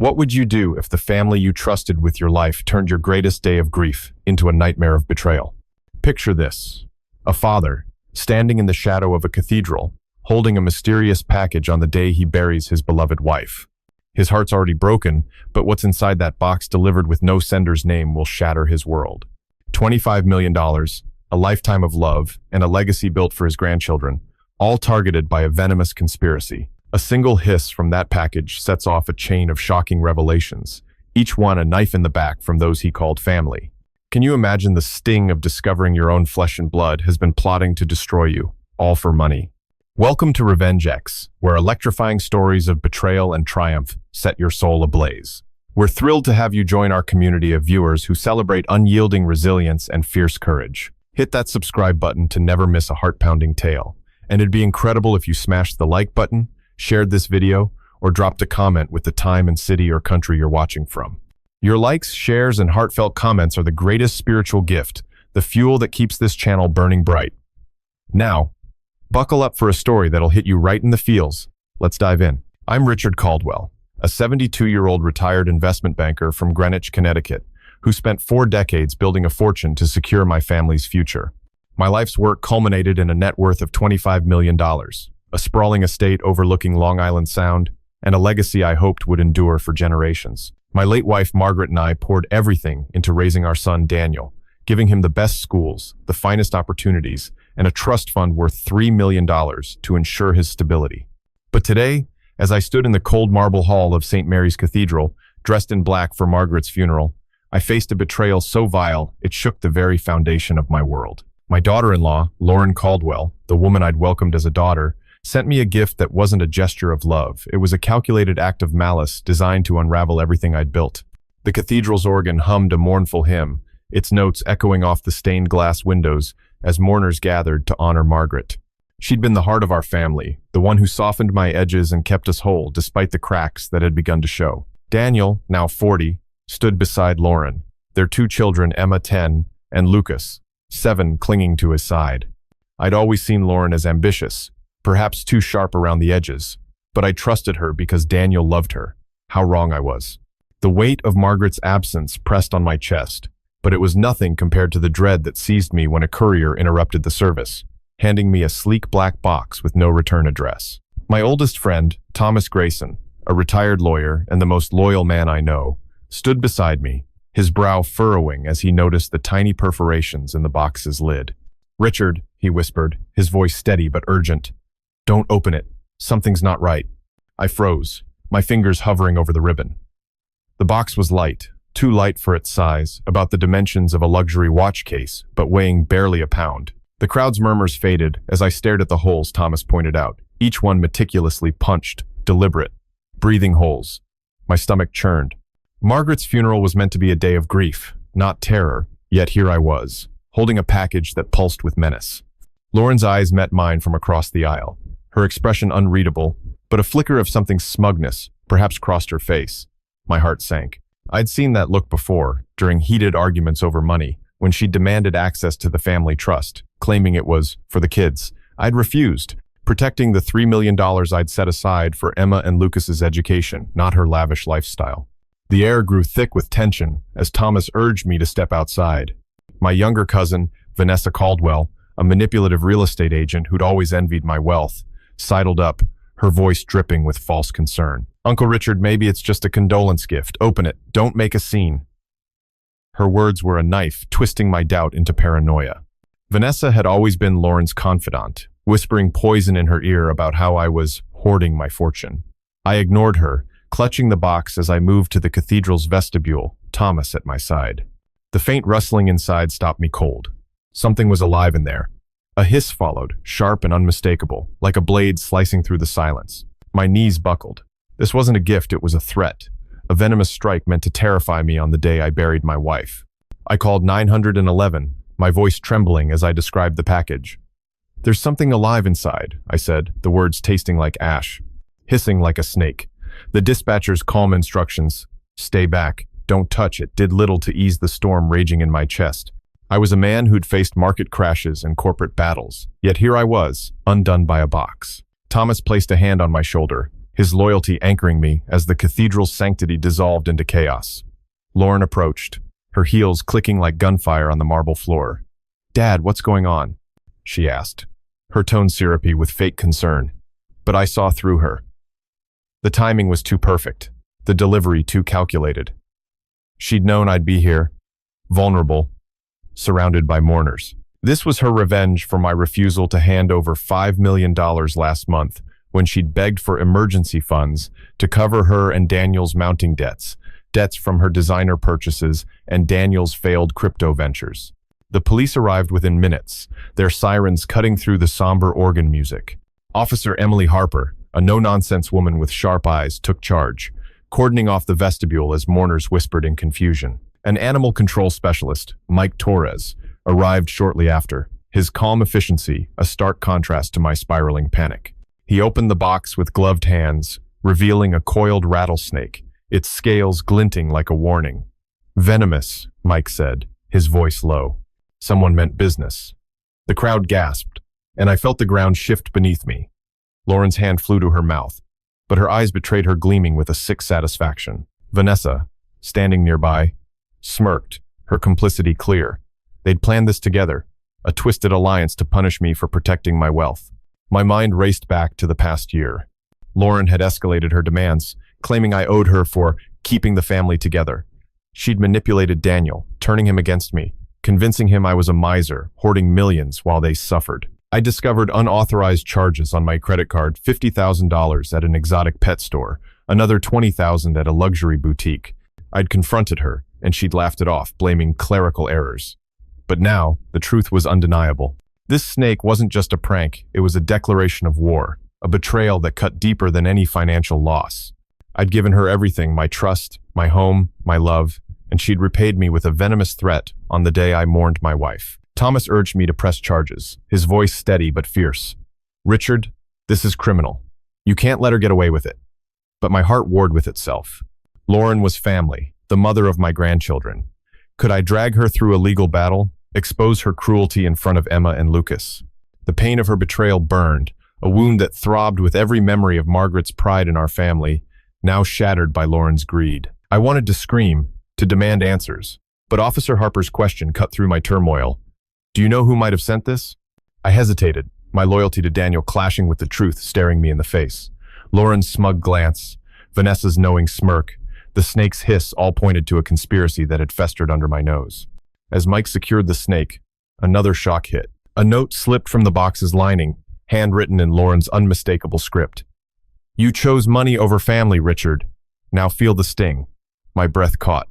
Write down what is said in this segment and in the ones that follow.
What would you do if the family you trusted with your life turned your greatest day of grief into a nightmare of betrayal? Picture this: a father, standing in the shadow of a cathedral, holding a mysterious package on the day he buries his beloved wife. His heart's already broken, but what's inside that box, delivered with no sender's name, will shatter his world. $25 million, a lifetime of love, and a legacy built for his grandchildren, all targeted by a venomous conspiracy. A single hiss from that package sets off a chain of shocking revelations, each one a knife in the back from those he called family. Can you imagine the sting of discovering your own flesh and blood has been plotting to destroy you, all for money? Welcome to Revenge X, where electrifying stories of betrayal and triumph set your soul ablaze. We're thrilled to have you join our community of viewers who celebrate unyielding resilience and fierce courage. Hit that subscribe button to never miss a heart-pounding tale. And it'd be incredible if you smashed the like button, shared this video, or dropped a comment with the time and city or country you're watching from. Your likes, shares, and heartfelt comments are the greatest spiritual gift, the fuel that keeps this channel burning bright. Now, buckle up for a story that'll hit you right in the feels. Let's dive in. I'm Richard Caldwell, a 72-year-old retired investment banker from Greenwich, Connecticut, who spent 4 decades building a fortune to secure my family's future. My life's work culminated in a net worth of $25 million, a sprawling estate overlooking Long Island Sound, and a legacy I hoped would endure for generations. My late wife, Margaret, and I poured everything into raising our son, Daniel, giving him the best schools, the finest opportunities, and a trust fund worth $3 million to ensure his stability. But today, as I stood in the cold marble hall of St. Mary's Cathedral, dressed in black for Margaret's funeral, I faced a betrayal so vile it shook the very foundation of my world. My daughter-in-law, Lauren Caldwell, the woman I'd welcomed as a daughter, sent me a gift that wasn't a gesture of love. It was a calculated act of malice designed to unravel everything I'd built. The cathedral's organ hummed a mournful hymn, its notes echoing off the stained glass windows as mourners gathered to honor Margaret. She'd been the heart of our family, the one who softened my edges and kept us whole despite the cracks that had begun to show. Daniel, now 40, stood beside Lauren, their 2 children, Emma, 10, and Lucas, 7, clinging to his side. I'd always seen Lauren as ambitious, perhaps too sharp around the edges, but I trusted her because Daniel loved her. How wrong I was. The weight of Margaret's absence pressed on my chest, but it was nothing compared to the dread that seized me when a courier interrupted the service, handing me a sleek black box with no return address. My oldest friend, Thomas Grayson, a retired lawyer and the most loyal man I know, stood beside me, his brow furrowing as he noticed the tiny perforations in the box's lid. "Richard," he whispered, his voice steady but urgent. "Don't open it. Something's not right." I froze, my fingers hovering over the ribbon. The box was light, too light for its size, about the dimensions of a luxury watch case, but weighing barely a pound. The crowd's murmurs faded as I stared at the holes Thomas pointed out, each one meticulously punched, deliberate, breathing holes. My stomach churned. Margaret's funeral was meant to be a day of grief, not terror, yet here I was, holding a package that pulsed with menace. Lauren's eyes met mine from across the aisle, her expression unreadable, but a flicker of something smugness perhaps crossed her face. My heart sank. I'd seen that look before, during heated arguments over money, when she demanded access to the family trust, claiming it was for the kids. I'd refused, protecting the $3 million I'd set aside for Emma and Lucas's education, not her lavish lifestyle. The air grew thick with tension as Thomas urged me to step outside. My younger cousin, Vanessa Caldwell, a manipulative real estate agent who'd always envied my wealth, sidled up, her voice dripping with false concern. "Uncle Richard, maybe it's just a condolence gift. Open it. Don't make a scene." Her words were a knife, twisting my doubt into paranoia. Vanessa had always been Lauren's confidant, whispering poison in her ear about how I was hoarding my fortune. I ignored her, clutching the box as I moved to the cathedral's vestibule, Thomas at my side. The faint rustling inside stopped me cold. Something was alive in there. A hiss followed, sharp and unmistakable, like a blade slicing through the silence. My knees buckled. This wasn't a gift, it was a threat. A venomous strike meant to terrify me on the day I buried my wife. I called 911, my voice trembling as I described the package. "There's something alive inside," I said, the words tasting like ash, hissing like a snake. The dispatcher's calm instructions, "Stay back, don't touch it," did little to ease the storm raging in my chest. I was a man who'd faced market crashes and corporate battles, yet here I was, undone by a box. Thomas placed a hand on my shoulder, his loyalty anchoring me as the cathedral's sanctity dissolved into chaos. Lauren approached, her heels clicking like gunfire on the marble floor. "Dad, what's going on?" she asked, her tone syrupy with fake concern. But I saw through her. The timing was too perfect, the delivery too calculated. She'd known I'd be here, vulnerable, surrounded by mourners. This was her revenge for my refusal to hand over $5 million last month when she'd begged for emergency funds to cover her and Daniel's mounting debts from her designer purchases and Daniel's failed crypto ventures. The police arrived within minutes, their sirens cutting through the somber organ music. Officer Emily Harper, a no-nonsense woman with sharp eyes, took charge, cordoning off the vestibule as mourners whispered in confusion. An animal control specialist, Mike Torres, arrived shortly after, his calm efficiency a stark contrast to my spiraling panic. He opened the box with gloved hands, revealing a coiled rattlesnake, its scales glinting like a warning. "Venomous," Mike said, his voice low. Someone meant business. The crowd gasped, and I felt the ground shift beneath me. Lauren's hand flew to her mouth, but her eyes betrayed her gleaming with a sick satisfaction. Vanessa, standing nearby, smirked, her complicity clear. They'd planned this together, a twisted alliance to punish me for protecting my wealth. My mind raced back to the past year. Lauren had escalated her demands, claiming I owed her for keeping the family together. She'd manipulated Daniel, turning him against me, convincing him I was a miser, hoarding millions while they suffered. I discovered unauthorized charges on my credit card, $50,000 at an exotic pet store, another $20,000 at a luxury boutique. I'd confronted her, and she'd laughed it off, blaming clerical errors. But now, the truth was undeniable. This snake wasn't just a prank, it was a declaration of war, a betrayal that cut deeper than any financial loss. I'd given her everything, my trust, my home, my love, and she'd repaid me with a venomous threat on the day I mourned my wife. Thomas urged me to press charges, his voice steady but fierce. "Richard, this is criminal. You can't let her get away with it." But my heart warred with itself. Lauren was family, the mother of my grandchildren. Could I drag her through a legal battle, expose her cruelty in front of Emma and Lucas? The pain of her betrayal burned, a wound that throbbed with every memory of Margaret's pride in our family, now shattered by Lauren's greed. I wanted to scream, to demand answers, but Officer Harper's question cut through my turmoil. "Do you know who might have sent this?" I hesitated, my loyalty to Daniel clashing with the truth staring me in the face. Lauren's smug glance, Vanessa's knowing smirk, the snake's hiss all pointed to a conspiracy that had festered under my nose. As Mike secured the snake, another shock hit. A note slipped from the box's lining, handwritten in Lauren's unmistakable script. "You chose money over family, Richard. Now feel the sting." My breath caught.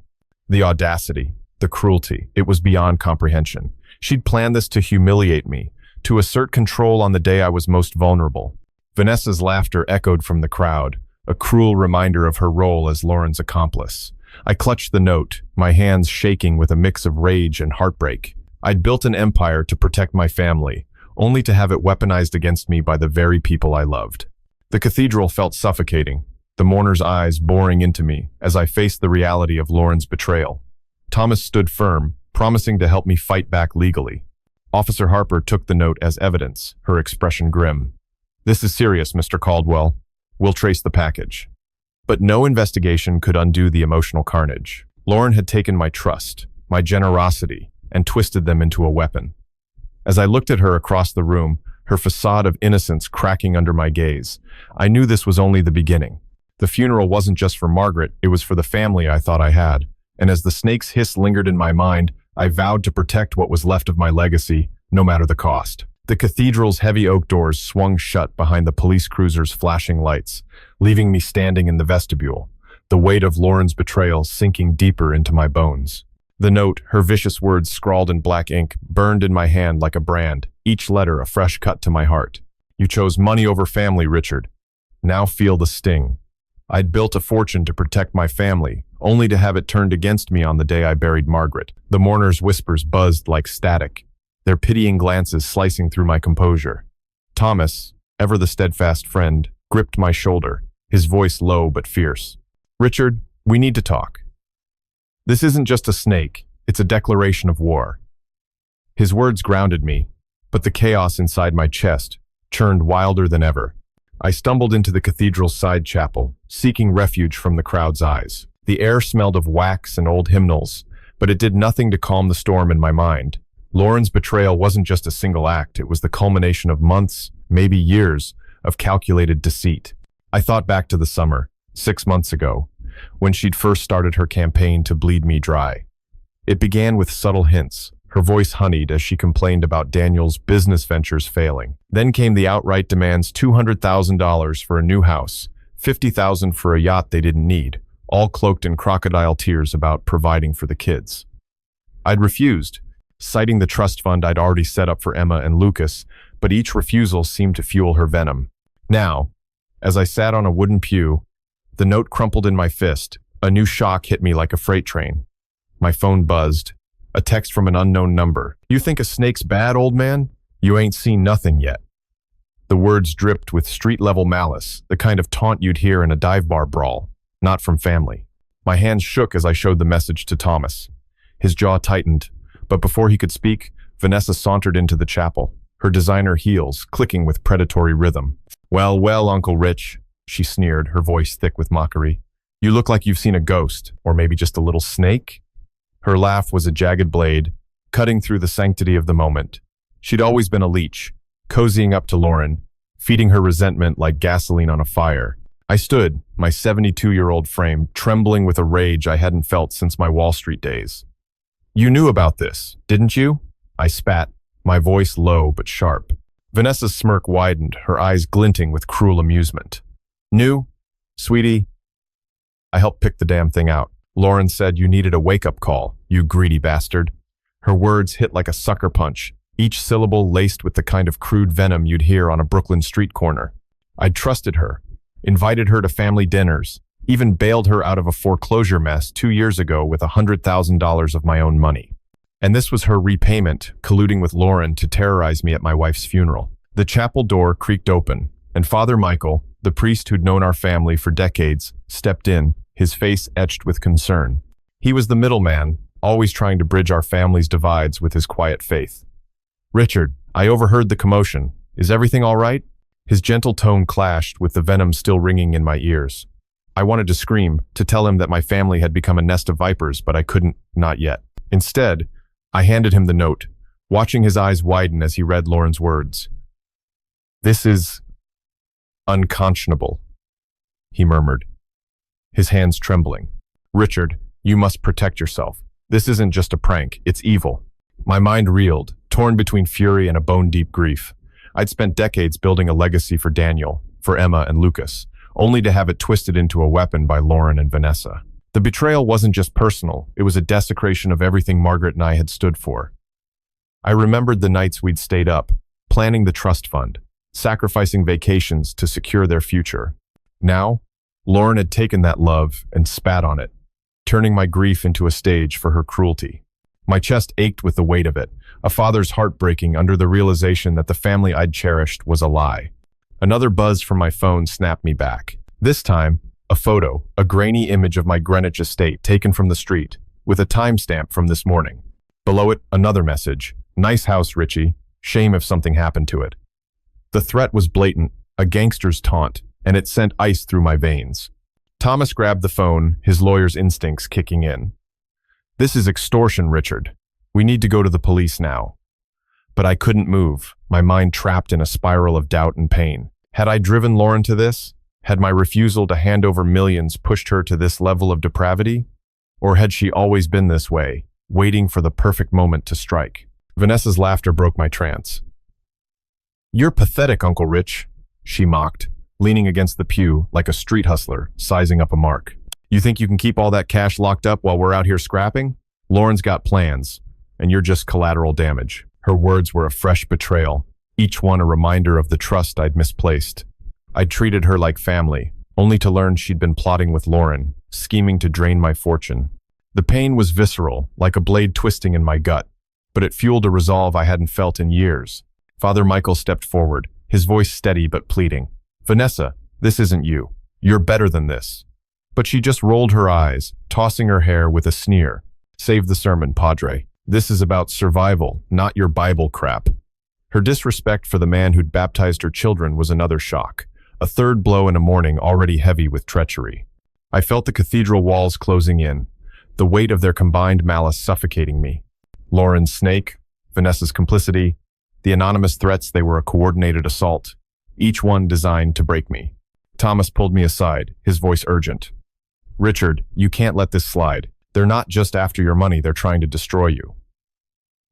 The audacity, the cruelty, it was beyond comprehension. She'd planned this to humiliate me, to assert control on the day I was most vulnerable. Vanessa's laughter echoed from the crowd, a cruel reminder of her role as Lauren's accomplice. I clutched the note, my hands shaking with a mix of rage and heartbreak. I'd built an empire to protect my family, only to have it weaponized against me by the very people I loved. The cathedral felt suffocating, the mourner's eyes boring into me as I faced the reality of Lauren's betrayal. Thomas stood firm, promising to help me fight back legally. Officer Harper took the note as evidence, her expression grim. "This is serious, Mr. Caldwell. We'll trace the package." But no investigation could undo the emotional carnage. Lauren had taken my trust, my generosity, and twisted them into a weapon. As I looked at her across the room, her facade of innocence cracking under my gaze, I knew this was only the beginning. The funeral wasn't just for Margaret, it was for the family I thought I had. And as the snake's hiss lingered in my mind, I vowed to protect what was left of my legacy, no matter the cost. The cathedral's heavy oak doors swung shut behind the police cruiser's flashing lights, leaving me standing in the vestibule, the weight of Lauren's betrayal sinking deeper into my bones. The note, her vicious words scrawled in black ink, burned in my hand like a brand, each letter a fresh cut to my heart. "You chose money over family, Richard. Now feel the sting." I'd built a fortune to protect my family, only to have it turned against me on the day I buried Margaret. The mourners' whispers buzzed like static, their pitying glances slicing through my composure. Thomas, ever the steadfast friend, gripped my shoulder, his voice low but fierce. "Richard, we need to talk. This isn't just a snake, it's a declaration of war." His words grounded me, but the chaos inside my chest churned wilder than ever. I stumbled into the cathedral's side chapel, seeking refuge from the crowd's eyes. The air smelled of wax and old hymnals, but it did nothing to calm the storm in my mind. Lauren's betrayal wasn't just a single act, it was the culmination of months, maybe years, of calculated deceit. I thought back to the summer, 6 months ago, when she'd first started her campaign to bleed me dry. It began with subtle hints, her voice honeyed as she complained about Daniel's business ventures failing. Then came the outright demands: $200,000 for a new house, $50,000 for a yacht they didn't need, all cloaked in crocodile tears about providing for the kids. I'd refused, citing the trust fund I'd already set up for Emma and Lucas, but each refusal seemed to fuel her venom. Now, as I sat on a wooden pew, the note crumpled in my fist. A new shock hit me like a freight train. My phone buzzed. A text from an unknown number. "You think a snake's bad, old man? You ain't seen nothing yet." The words dripped with street-level malice, the kind of taunt you'd hear in a dive bar brawl, not from family. My hands shook as I showed the message to Thomas. His jaw tightened, but before he could speak, Vanessa sauntered into the chapel, her designer heels clicking with predatory rhythm. "Well, well, Uncle Rich," she sneered, her voice thick with mockery. "You look like you've seen a ghost, or maybe just a little snake?" Her laugh was a jagged blade, cutting through the sanctity of the moment. She'd always been a leech, cozying up to Lauren, feeding her resentment like gasoline on a fire. I stood, my 72-year-old frame trembling with a rage I hadn't felt since my Wall Street days. "You knew about this, didn't you?" I spat, my voice low but sharp. Vanessa's smirk widened, her eyes glinting with cruel amusement. "Knew? Sweetie, I helped pick the damn thing out. Lauren said you needed a wake-up call, you greedy bastard." Her words hit like a sucker punch, each syllable laced with the kind of crude venom you'd hear on a Brooklyn street corner. I'd trusted her, invited her to family dinners, even bailed her out of a foreclosure mess 2 years ago with $100,000 of my own money. And this was her repayment, colluding with Lauren to terrorize me at my wife's funeral. The chapel door creaked open, and Father Michael, the priest who'd known our family for decades, stepped in, his face etched with concern. He was the middleman, always trying to bridge our family's divides with his quiet faith. "Richard, I overheard the commotion. Is everything all right?" His gentle tone clashed with the venom still ringing in my ears. I wanted to scream, to tell him that my family had become a nest of vipers, but I couldn't, not yet. Instead, I handed him the note, watching his eyes widen as he read Lauren's words. "This is unconscionable," he murmured, his hands trembling. "Richard, you must protect yourself. This isn't just a prank, it's evil." My mind reeled, torn between fury and a bone-deep grief. I'd spent decades building a legacy for Daniel, for Emma and Lucas, only to have it twisted into a weapon by Lauren and Vanessa. The betrayal wasn't just personal, it was a desecration of everything Margaret and I had stood for. I remembered the nights we'd stayed up, planning the trust fund, sacrificing vacations to secure their future. Now, Lauren had taken that love and spat on it, turning my grief into a stage for her cruelty. My chest ached with the weight of it, a father's heart breaking under the realization that the family I'd cherished was a lie. Another buzz from my phone snapped me back. This time, a photo, a grainy image of my Greenwich estate taken from the street, with a timestamp from this morning. Below it, another message. "Nice house, Richie. Shame if something happened to it." The threat was blatant, a gangster's taunt, and it sent ice through my veins. Thomas grabbed the phone, his lawyer's instincts kicking in. "This is extortion, Richard. We need to go to the police now." But I couldn't move, my mind trapped in a spiral of doubt and pain. Had I driven Lauren to this? Had my refusal to hand over millions pushed her to this level of depravity? Or had she always been this way, waiting for the perfect moment to strike? Vanessa's laughter broke my trance. "You're pathetic, Uncle Rich," she mocked, leaning against the pew like a street hustler, sizing up a mark. "You think you can keep all that cash locked up while we're out here scrapping? Lauren's got plans, and you're just collateral damage." Her words were a fresh betrayal, each one a reminder of the trust I'd misplaced. I'd treated her like family, only to learn she'd been plotting with Lauren, scheming to drain my fortune. The pain was visceral, like a blade twisting in my gut, but it fueled a resolve I hadn't felt in years. Father Michael stepped forward, his voice steady but pleading. "Vanessa, this isn't you. You're better than this." But she just rolled her eyes, tossing her hair with a sneer. "Save the sermon, Padre. This is about survival, not your Bible crap." Her disrespect for the man who'd baptized her children was another shock, A third blow in a morning already heavy with treachery. I felt the cathedral walls closing in, the weight of their combined malice suffocating me. Lauren's snake, Vanessa's complicity, the anonymous threats they were a coordinated assault, each one designed to break me. Thomas pulled me aside, his voice urgent. "Richard, you can't let this slide. They're not just after your money, they're trying to destroy you."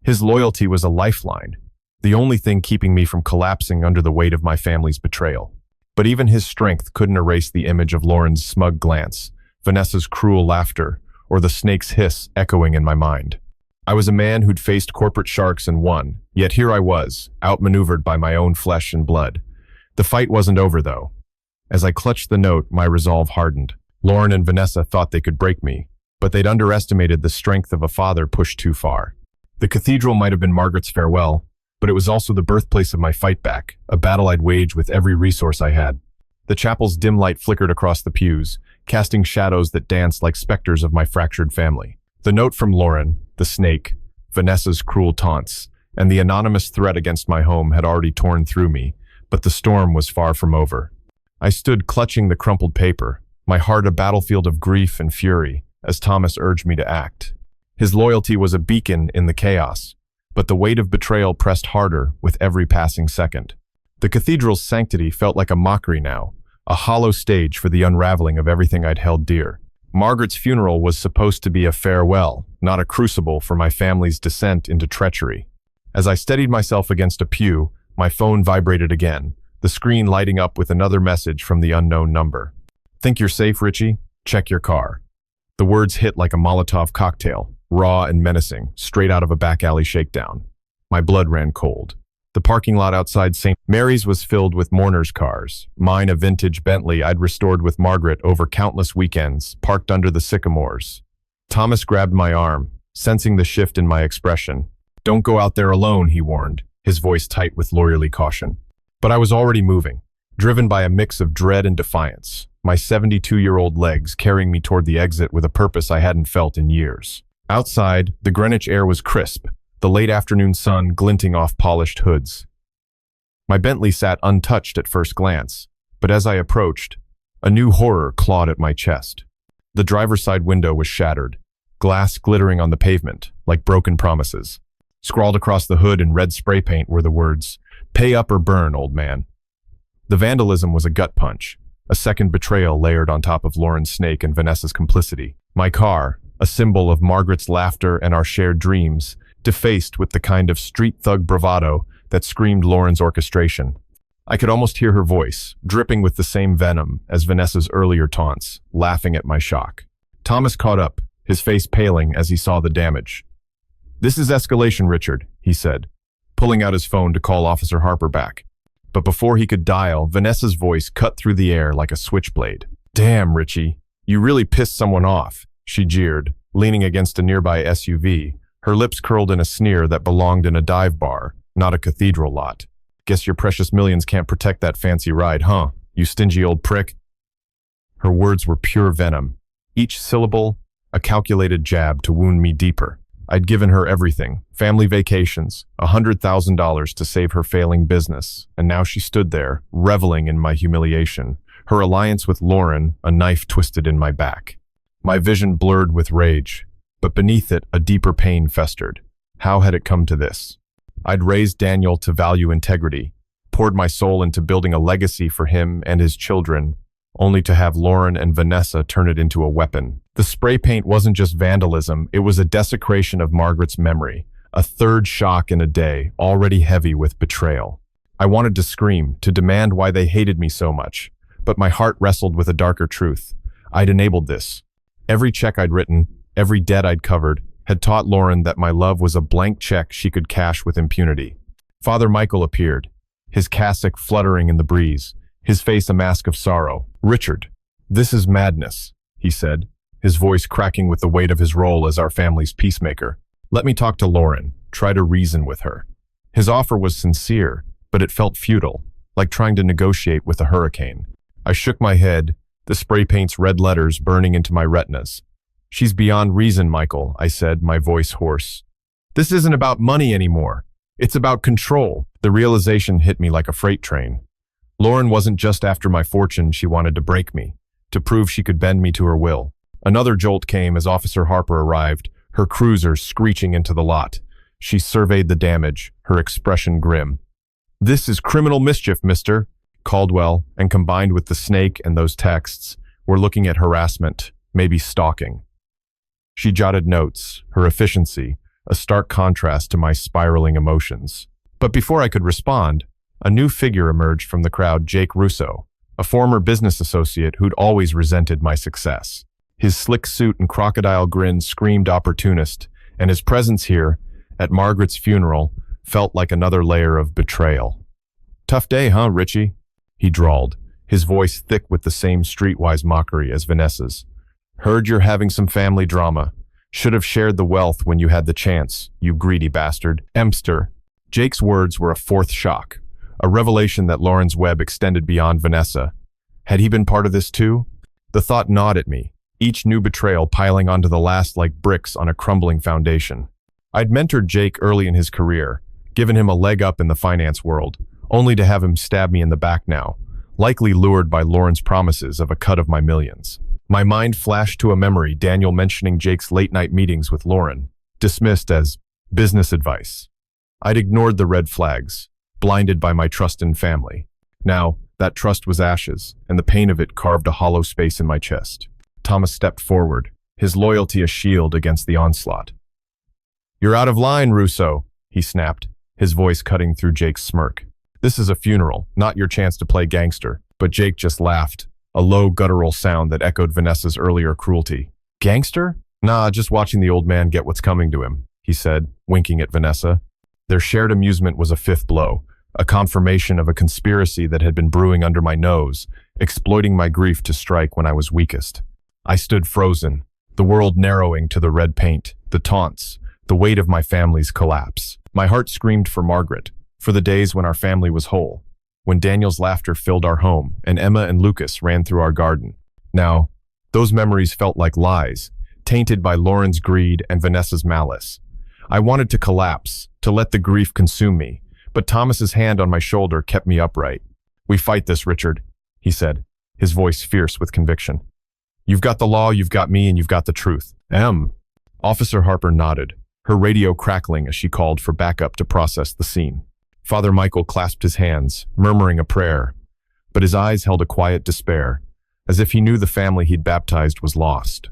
His loyalty was a lifeline, the only thing keeping me from collapsing under the weight of my family's betrayal. But even his strength couldn't erase the image of Lauren's smug glance, Vanessa's cruel laughter, or the snake's hiss echoing in my mind. I was a man who'd faced corporate sharks and won, yet here I was, outmaneuvered by my own flesh and blood. The fight wasn't over, though. As I clutched the note, my resolve hardened. Lauren and Vanessa thought they could break me, but they'd underestimated the strength of a father pushed too far. The cathedral might have been Margaret's farewell, but it was also the birthplace of my fight back, a battle I'd wage with every resource I had. The chapel's dim light flickered across the pews, casting shadows that danced like specters of my fractured family. The note from Lauren, the snake, Vanessa's cruel taunts, and the anonymous threat against my home had already torn through me, but the storm was far from over. I stood clutching the crumpled paper, my heart a battlefield of grief and fury, as Thomas urged me to act. His loyalty was a beacon in the chaos, but the weight of betrayal pressed harder with every passing second. The cathedral's sanctity felt like a mockery now, a hollow stage for the unraveling of everything I'd held dear. Margaret's funeral was supposed to be a farewell, not a crucible for my family's descent into treachery. As I steadied myself against a pew, my phone vibrated again, the screen lighting up with another message from the unknown number. "Think you're safe, Richie? Check your car." The words hit like a Molotov cocktail, raw and menacing, straight out of a back alley shakedown. My blood ran cold. The parking lot outside St. Mary's was filled with mourners' cars, mine a vintage Bentley I'd restored with Margaret over countless weekends, parked under the sycamores. Thomas grabbed my arm, sensing the shift in my expression. "Don't go out there alone," he warned, his voice tight with lawyerly caution. But I was already moving, driven by a mix of dread and defiance, my 72-year-old legs carrying me toward the exit with a purpose I hadn't felt in years. Outside, the Greenwich air was crisp, the late afternoon sun glinting off polished hoods. My Bentley sat untouched at first glance, but as I approached, a new horror clawed at my chest. The driver's side window was shattered, glass glittering on the pavement, like broken promises. Scrawled across the hood in red spray paint were the words, "Pay up or burn, old man." The vandalism was a gut punch, a second betrayal layered on top of Lauren's snake and Vanessa's complicity. My car, a symbol of Margaret's laughter and our shared dreams, defaced with the kind of street thug bravado that screamed Lauren's orchestration. I could almost hear her voice, dripping with the same venom as Vanessa's earlier taunts, laughing at my shock. Thomas caught up, his face paling as he saw the damage. "This is escalation, Richard," he said, pulling out his phone to call Officer Harper back. But before he could dial, Vanessa's voice cut through the air like a switchblade. "Damn, Richie, you really pissed someone off," she jeered, leaning against a nearby SUV, her lips curled in a sneer that belonged in a dive bar, not a cathedral lot. "Guess your precious millions can't protect that fancy ride, huh, you stingy old prick?" Her words were pure venom, each syllable a calculated jab to wound me deeper. I'd given her everything, family vacations, $100,000 to save her failing business, and now she stood there, reveling in my humiliation, her alliance with Lauren a knife twisted in my back. My vision blurred with rage, but beneath it a deeper pain festered. How had it come to this? I'd raised Daniel to value integrity, poured my soul into building a legacy for him and his children, only to have Lauren and Vanessa turn it into a weapon. The spray paint wasn't just vandalism, it was a desecration of Margaret's memory, a third shock in a day, already heavy with betrayal. I wanted to scream, to demand why they hated me so much, but my heart wrestled with a darker truth. I'd enabled this. Every check I'd written, every debt I'd covered, had taught Lauren that my love was a blank check she could cash with impunity. Father Michael appeared, his cassock fluttering in the breeze, his face a mask of sorrow. "Richard, this is madness," he said, his voice cracking with the weight of his role as our family's peacemaker. "Let me talk to Lauren, try to reason with her." His offer was sincere, but it felt futile, like trying to negotiate with a hurricane. I shook my head, the spray paint's red letters burning into my retinas. "She's beyond reason, Michael," I said, my voice hoarse. "This isn't about money anymore. It's about control." The realization hit me like a freight train. Lauren wasn't just after my fortune, she wanted to break me, to prove she could bend me to her will. Another jolt came as Officer Harper arrived, her cruiser screeching into the lot. She surveyed the damage, her expression grim. "This is criminal mischief, mister." Caldwell, and combined with the snake and those texts, were looking at harassment, maybe stalking. She jotted notes, her efficiency, a stark contrast to my spiraling emotions. But before I could respond, a new figure emerged from the crowd, Jake Russo, a former business associate who'd always resented my success. His slick suit and crocodile grin screamed opportunist, and his presence here, at Margaret's funeral, felt like another layer of betrayal. "Tough day, huh, Richie?" he drawled, his voice thick with the same streetwise mockery as Vanessa's. "Heard you're having some family drama. Should have shared the wealth when you had the chance, you greedy bastard. Empster." Jake's words were a fourth shock, a revelation that Lauren's web extended beyond Vanessa. Had he been part of this too? The thought gnawed at me, each new betrayal piling onto the last like bricks on a crumbling foundation. I'd mentored Jake early in his career, given him a leg up in the finance world, only to have him stab me in the back now, likely lured by Lauren's promises of a cut of my millions. My mind flashed to a memory, Daniel mentioning Jake's late-night meetings with Lauren, dismissed as business advice. I'd ignored the red flags, blinded by my trust in family. Now, that trust was ashes, and the pain of it carved a hollow space in my chest. Thomas stepped forward, his loyalty a shield against the onslaught. "You're out of line, Russo," he snapped, his voice cutting through Jake's smirk. "This is a funeral, not your chance to play gangster." But Jake just laughed, a low guttural sound that echoed Vanessa's earlier cruelty. "Gangster? Nah, just watching the old man get what's coming to him," he said, winking at Vanessa. Their shared amusement was a fifth blow, a confirmation of a conspiracy that had been brewing under my nose, exploiting my grief to strike when I was weakest. I stood frozen, the world narrowing to the red paint, the taunts, the weight of my family's collapse. My heart screamed for Margaret, for the days when our family was whole, when Daniel's laughter filled our home and Emma and Lucas ran through our garden. Now, those memories felt like lies, tainted by Lauren's greed and Vanessa's malice. I wanted to collapse, to let the grief consume me, but Thomas's hand on my shoulder kept me upright. "We fight this, Richard," he said, his voice fierce with conviction. "You've got the law, you've got me, and you've got the truth." Officer Harper nodded, her radio crackling as she called for backup to process the scene. Father Michael clasped his hands, murmuring a prayer, but his eyes held a quiet despair, as if he knew the family he'd baptized was lost.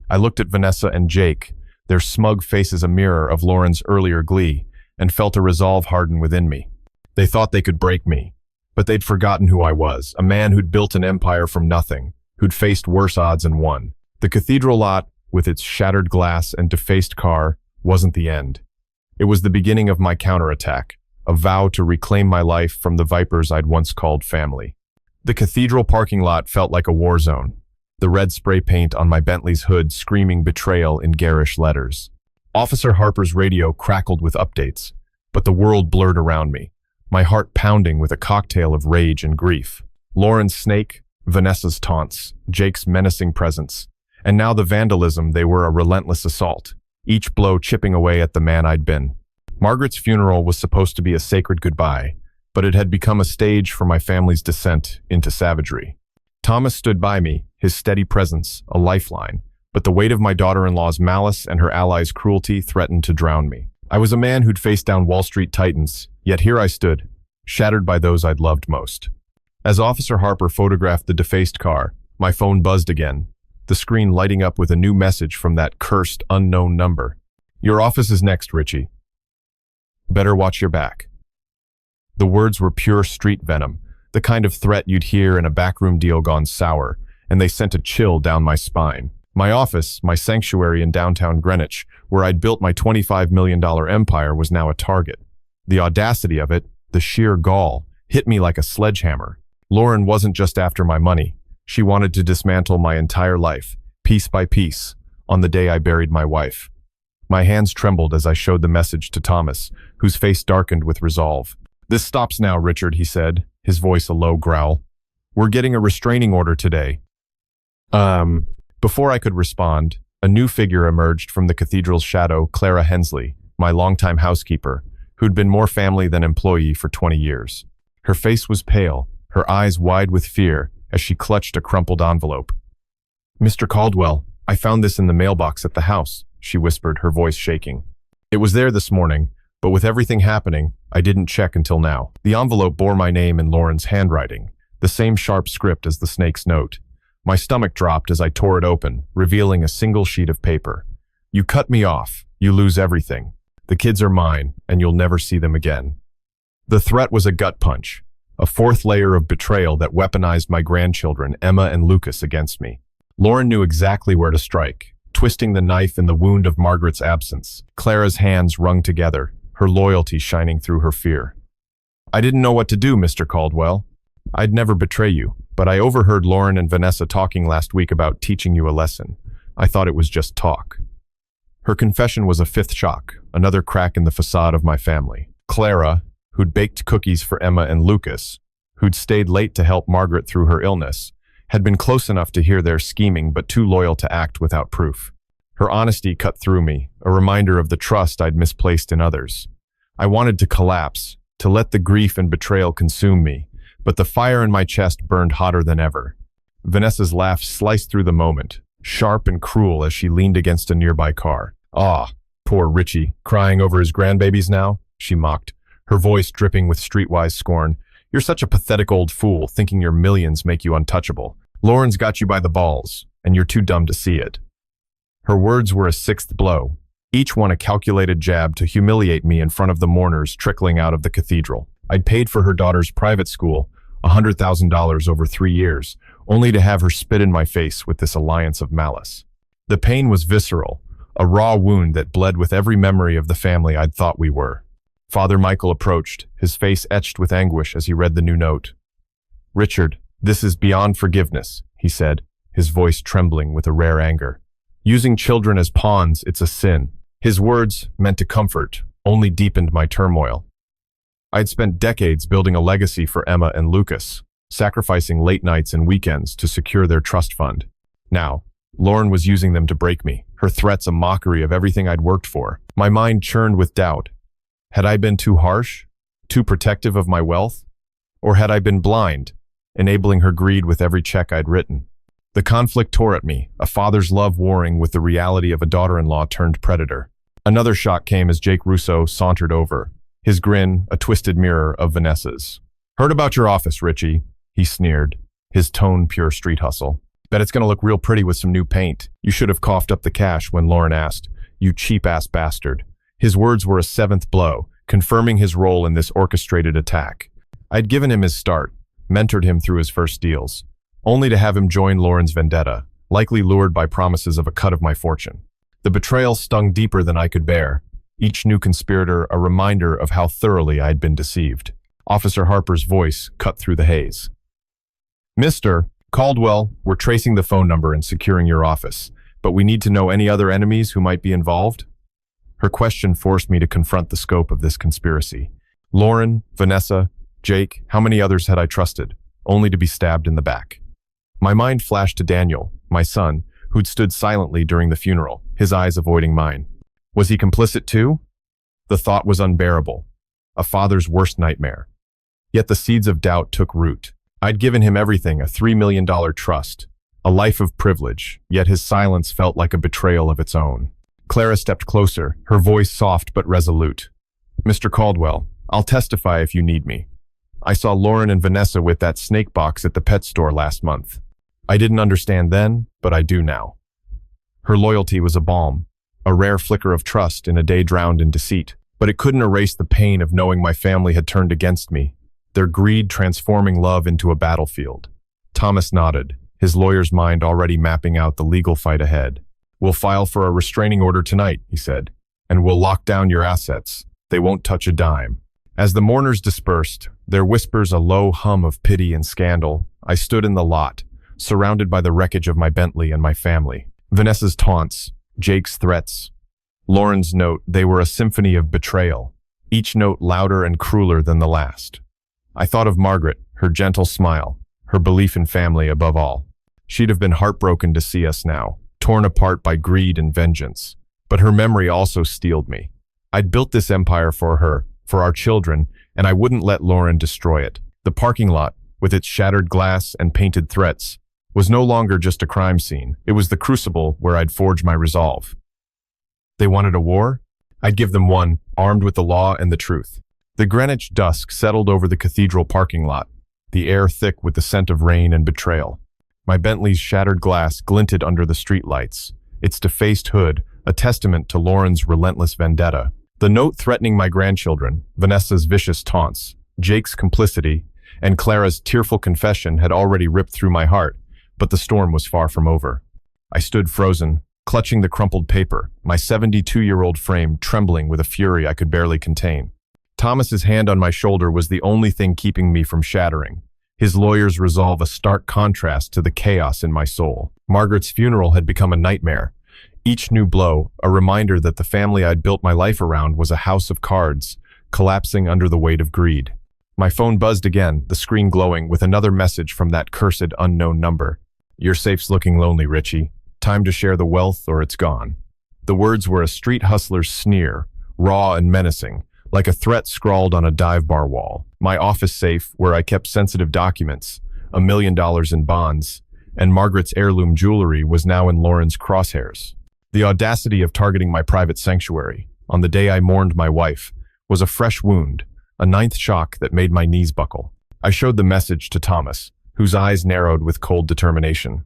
I looked at Vanessa and Jake, their smug faces a mirror of Lauren's earlier glee, and felt a resolve harden within me. They thought they could break me, but they'd forgotten who I was, a man who'd built an empire from nothing, who'd faced worse odds and won. The cathedral lot, with its shattered glass and defaced car, wasn't the end. It was the beginning of my counterattack, a vow to reclaim my life from the vipers I'd once called family. The cathedral parking lot felt like a war zone, the red spray paint on my Bentley's hood screaming betrayal in garish letters. Officer Harper's radio crackled with updates, but the world blurred around me, my heart pounding with a cocktail of rage and grief. Lauren's snake, Vanessa's taunts, Jake's menacing presence, and now the vandalism. They were a relentless assault, each blow chipping away at the man I'd been. Margaret's funeral was supposed to be a sacred goodbye, but it had become a stage for my family's descent into savagery. Thomas stood by me, his steady presence a lifeline, but the weight of my daughter-in-law's malice and her allies' cruelty threatened to drown me. I was a man who'd faced down Wall Street titans, yet here I stood, shattered by those I'd loved most. As Officer Harper photographed the defaced car, my phone buzzed again, the screen lighting up with a new message from that cursed, unknown number. "Your office is next, Richie. Better watch your back." The words were pure street venom, the kind of threat you'd hear in a backroom deal gone sour, and they sent a chill down my spine. My office, my sanctuary in downtown Greenwich, where I'd built my $25 million empire, was now a target. The audacity of it, the sheer gall, hit me like a sledgehammer. Lauren wasn't just after my money. She wanted to dismantle my entire life, piece by piece, on the day I buried my wife. My hands trembled as I showed the message to Thomas, whose face darkened with resolve. "This stops now, Richard," he said, his voice a low growl. "We're getting a restraining order today." Before I could respond, a new figure emerged from the cathedral's shadow, Clara Hensley, my longtime housekeeper, who'd been more family than employee for 20 years. Her face was pale, her eyes wide with fear as she clutched a crumpled envelope. "Mr. Caldwell, I found this in the mailbox at the house," she whispered, her voice shaking. "It was there this morning, but with everything happening, I didn't check until now." The envelope bore my name in Lauren's handwriting, the same sharp script as the snake's note. My stomach dropped as I tore it open, revealing a single sheet of paper. "You cut me off. You lose everything. The kids are mine, and you'll never see them again." The threat was a gut punch, a fourth layer of betrayal that weaponized my grandchildren, Emma and Lucas, against me. Lauren knew exactly where to strike, twisting the knife in the wound of Margaret's absence. Clara's hands wrung together, her loyalty shining through her fear. "I didn't know what to do, Mr. Caldwell. I'd never betray you, but I overheard Lauren and Vanessa talking last week about teaching you a lesson. I thought it was just talk." Her confession was a fifth shock, another crack in the facade of my family. Clara, who'd baked cookies for Emma and Lucas, who'd stayed late to help Margaret through her illness, had been close enough to hear their scheming but too loyal to act without proof. Her honesty cut through me, a reminder of the trust I'd misplaced in others. I wanted to collapse, to let the grief and betrayal consume me, but the fire in my chest burned hotter than ever. Vanessa's laugh sliced through the moment, sharp and cruel as she leaned against a nearby car. "Ah, poor Richie, crying over his grandbabies now?" she mocked, her voice dripping with streetwise scorn. "You're such a pathetic old fool, thinking your millions make you untouchable. Lauren's got you by the balls, and you're too dumb to see it." Her words were a sixth blow, each one a calculated jab to humiliate me in front of the mourners trickling out of the cathedral. I'd paid for her daughter's private school, $100,000 over 3 years, only to have her spit in my face with this alliance of malice. The pain was visceral, a raw wound that bled with every memory of the family I'd thought we were. Father Michael approached, his face etched with anguish as he read the new note. "Richard, this is beyond forgiveness," he said, his voice trembling with a rare anger. "Using children as pawns, it's a sin." His words, meant to comfort, only deepened my turmoil. I'd spent decades building a legacy for Emma and Lucas, sacrificing late nights and weekends to secure their trust fund. Now, Lauren was using them to break me, her threats a mockery of everything I'd worked for. My mind churned with doubt. Had I been too harsh, too protective of my wealth? Or had I been blind, enabling her greed with every check I'd written? The conflict tore at me, a father's love warring with the reality of a daughter-in-law turned predator. Another shock came as Jake Russo sauntered over, his grin a twisted mirror of Vanessa's. "Heard about your office, Richie," he sneered, his tone pure street hustle. "Bet it's gonna look real pretty with some new paint. You should have coughed up the cash when Lauren asked. You cheap-ass bastard." His words were a seventh blow, confirming his role in this orchestrated attack. I'd given him his start, mentored him through his first deals, only to have him join Lauren's vendetta, likely lured by promises of a cut of my fortune. The betrayal stung deeper than I could bear, each new conspirator a reminder of how thoroughly I'd been deceived. Officer Harper's voice cut through the haze. "Mr. Caldwell, we're tracing the phone number and securing your office, but we need to know any other enemies who might be involved." Her question forced me to confront the scope of this conspiracy. Lauren, Vanessa, Jake, how many others had I trusted, only to be stabbed in the back? My mind flashed to Daniel, my son, who'd stood silently during the funeral, his eyes avoiding mine. Was he complicit too? The thought was unbearable, a father's worst nightmare. Yet the seeds of doubt took root. I'd given him everything, a $3 million trust, a life of privilege, yet his silence felt like a betrayal of its own. Clara stepped closer, her voice soft but resolute. "Mr. Caldwell, I'll testify if you need me. I saw Lauren and Vanessa with that snake box at the pet store last month. I didn't understand then, but I do now." Her loyalty was a balm, a rare flicker of trust in a day drowned in deceit. But it couldn't erase the pain of knowing my family had turned against me, their greed transforming love into a battlefield. Thomas nodded, his lawyer's mind already mapping out the legal fight ahead. "We'll file for a restraining order tonight," he said, "and we'll lock down your assets. They won't touch a dime." As the mourners dispersed, their whispers a low hum of pity and scandal, I stood in the lot, surrounded by the wreckage of my Bentley and my family. Vanessa's taunts, Jake's threats, Lauren's note, they were a symphony of betrayal, each note louder and crueler than the last. I thought of Margaret, her gentle smile, her belief in family above all. She'd have been heartbroken to see us now, torn apart by greed and vengeance. But her memory also steeled me. I'd built this empire for her, for our children, and I wouldn't let Lauren destroy it. The parking lot, with its shattered glass and painted threats, was no longer just a crime scene. It was the crucible where I'd forged my resolve. They wanted a war? I'd give them one, armed with the law and the truth. The Greenwich dusk settled over the cathedral parking lot, the air thick with the scent of rain and betrayal. My Bentley's shattered glass glinted under the streetlights, its defaced hood a testament to Lauren's relentless vendetta. The note threatening my grandchildren, Vanessa's vicious taunts, Jake's complicity, and Clara's tearful confession had already ripped through my heart, but the storm was far from over. I stood frozen, clutching the crumpled paper, my 72-year-old frame trembling with a fury I could barely contain. Thomas's hand on my shoulder was the only thing keeping me from shattering. His lawyer's resolve a stark contrast to the chaos in my soul. Margaret's funeral had become a nightmare. Each new blow, a reminder that the family I'd built my life around was a house of cards, collapsing under the weight of greed. My phone buzzed again, the screen glowing with another message from that cursed unknown number. "Your safe's looking lonely, Richie. Time to share the wealth or it's gone." The words were a street hustler's sneer, raw and menacing, like a threat scrawled on a dive bar wall. My office safe, where I kept sensitive documents, $1 million in bonds, and Margaret's heirloom jewelry was now in Lauren's crosshairs. The audacity of targeting my private sanctuary, on the day I mourned my wife, was a fresh wound, a ninth shock that made my knees buckle. I showed the message to Thomas, whose eyes narrowed with cold determination.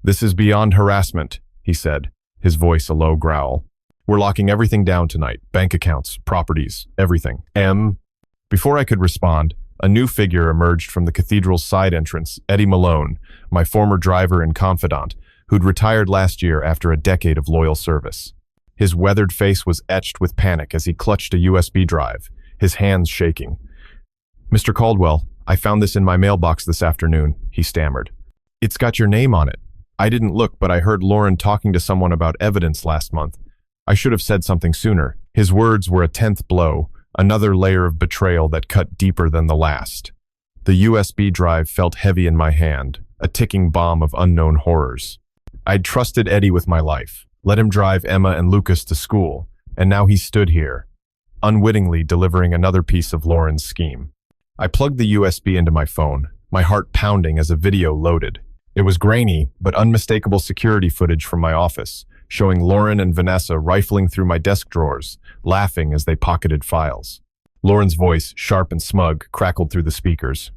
"This is beyond harassment," he said, his voice a low growl. "We're locking everything down tonight, bank accounts, properties, everything. Before I could respond, a new figure emerged from the cathedral's side entrance, Eddie Malone, my former driver and confidant, who'd retired last year after a decade of loyal service. His weathered face was etched with panic as he clutched a USB drive, his hands shaking. "Mr. Caldwell, I found this in my mailbox this afternoon," he stammered. "It's got your name on it. I didn't look, but I heard Lauren talking to someone about evidence last month. I should have said something sooner." His words were a 10th blow, another layer of betrayal that cut deeper than the last. The USB drive felt heavy in my hand, a ticking bomb of unknown horrors. I'd trusted Eddie with my life, let him drive Emma and Lucas to school, and now he stood here, unwittingly delivering another piece of Lauren's scheme. I plugged the USB into my phone, my heart pounding as a video loaded. It was grainy, but unmistakable security footage from my office, showing Lauren and Vanessa rifling through my desk drawers, laughing as they pocketed files. Lauren's voice, sharp and smug, crackled through the speakers.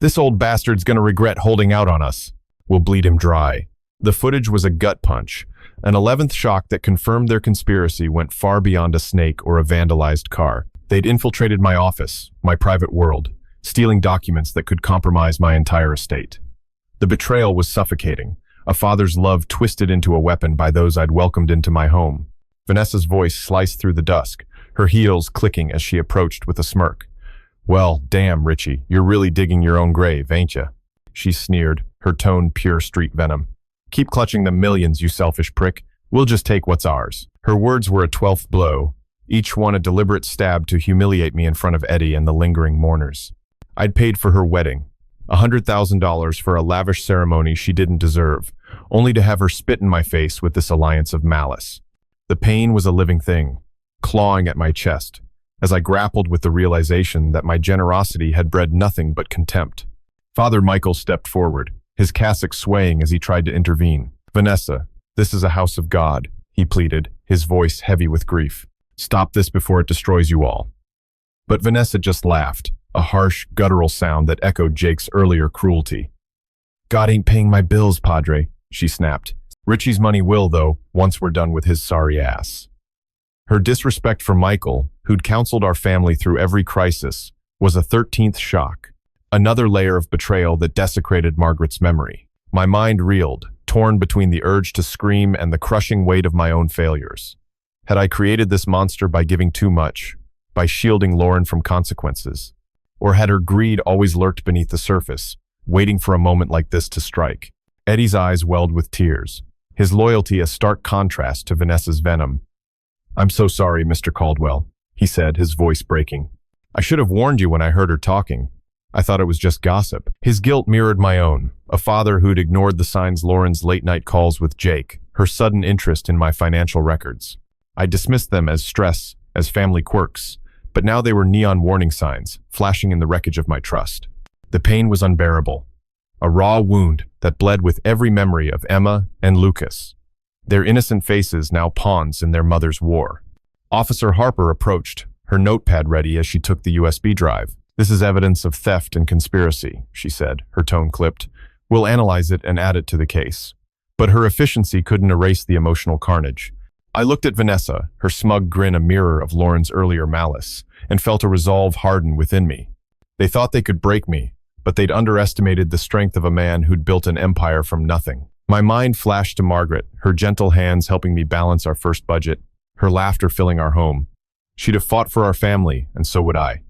"This old bastard's gonna regret holding out on us. We'll bleed him dry." The footage was a gut punch, an 11th shock that confirmed their conspiracy went far beyond a snake or a vandalized car. They'd infiltrated my office, my private world, stealing documents that could compromise my entire estate. The betrayal was suffocating, a father's love twisted into a weapon by those I'd welcomed into my home. Vanessa's voice sliced through the dusk, her heels clicking as she approached with a smirk. "Well, damn, Richie, you're really digging your own grave, ain't ya?" She sneered, her tone pure street venom. "Keep clutching the millions, you selfish prick. We'll just take what's ours." Her words were a 12th blow, each one a deliberate stab to humiliate me in front of Eddie and the lingering mourners. I'd paid for her wedding, $100,000 for a lavish ceremony she didn't deserve, only to have her spit in my face with this alliance of malice. The pain was a living thing, clawing at my chest, as I grappled with the realization that my generosity had bred nothing but contempt. Father Michael stepped forward, his cassock swaying as he tried to intervene. "Vanessa, this is a house of God," he pleaded, his voice heavy with grief. "Stop this before it destroys you all." But Vanessa just laughed, a harsh, guttural sound that echoed Jake's earlier cruelty. "God ain't paying my bills, Padre," she snapped. "Richie's money will, though, once we're done with his sorry ass." Her disrespect for Michael, who'd counseled our family through every crisis, was a 13th shock. Another layer of betrayal that desecrated Margaret's memory. My mind reeled, torn between the urge to scream and the crushing weight of my own failures. Had I created this monster by giving too much, by shielding Lauren from consequences? Or had her greed always lurked beneath the surface, waiting for a moment like this to strike? Eddie's eyes welled with tears, his loyalty a stark contrast to Vanessa's venom. "I'm so sorry, Mr. Caldwell," he said, his voice breaking. "I should have warned you when I heard her talking. I thought it was just gossip." His guilt mirrored my own, a father who'd ignored the signs Lauren's late-night calls with Jake, her sudden interest in my financial records. I dismissed them as stress, as family quirks, but now they were neon warning signs, flashing in the wreckage of my trust. The pain was unbearable. A raw wound that bled with every memory of Emma and Lucas, their innocent faces now pawns in their mother's war. Officer Harper approached, her notepad ready as she took the USB drive. "This is evidence of theft and conspiracy," she said, her tone clipped. "We'll analyze it and add it to the case." But her efficiency couldn't erase the emotional carnage. I looked at Vanessa, her smug grin a mirror of Lauren's earlier malice, and felt a resolve harden within me. They thought they could break me, but they'd underestimated the strength of a man who'd built an empire from nothing. My mind flashed to Margaret, her gentle hands helping me balance our first budget, her laughter filling our home. She'd have fought for our family, and so would I.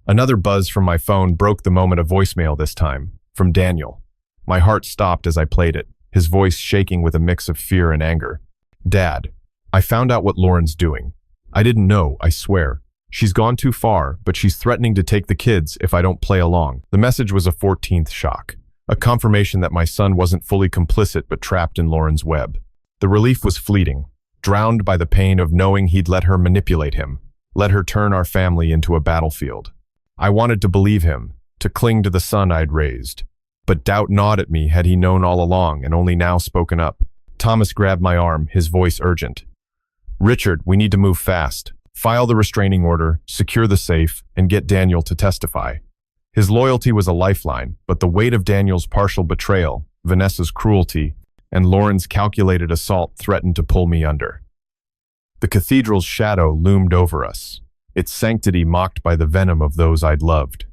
Another buzz from my phone broke the moment of voicemail this time, from Daniel. My heart stopped as I played it, his voice shaking with a mix of fear and anger. "Dad, I found out what Lauren's doing. I didn't know, I swear. She's gone too far, but she's threatening to take the kids if I don't play along." The message was a 14th shock, a confirmation that my son wasn't fully complicit but trapped in Lauren's web. The relief was fleeting, drowned by the pain of knowing he'd let her manipulate him, let her turn our family into a battlefield. I wanted to believe him, to cling to the son I'd raised. But doubt gnawed at me had he known all along and only now spoken up. Thomas grabbed my arm, his voice urgent. "Richard, we need to move fast. File the restraining order, secure the safe, and get Daniel to testify." His loyalty was a lifeline, but the weight of Daniel's partial betrayal, Vanessa's cruelty, and Lauren's calculated assault threatened to pull me under. The cathedral's shadow loomed over us, its sanctity mocked by the venom of those I'd loved.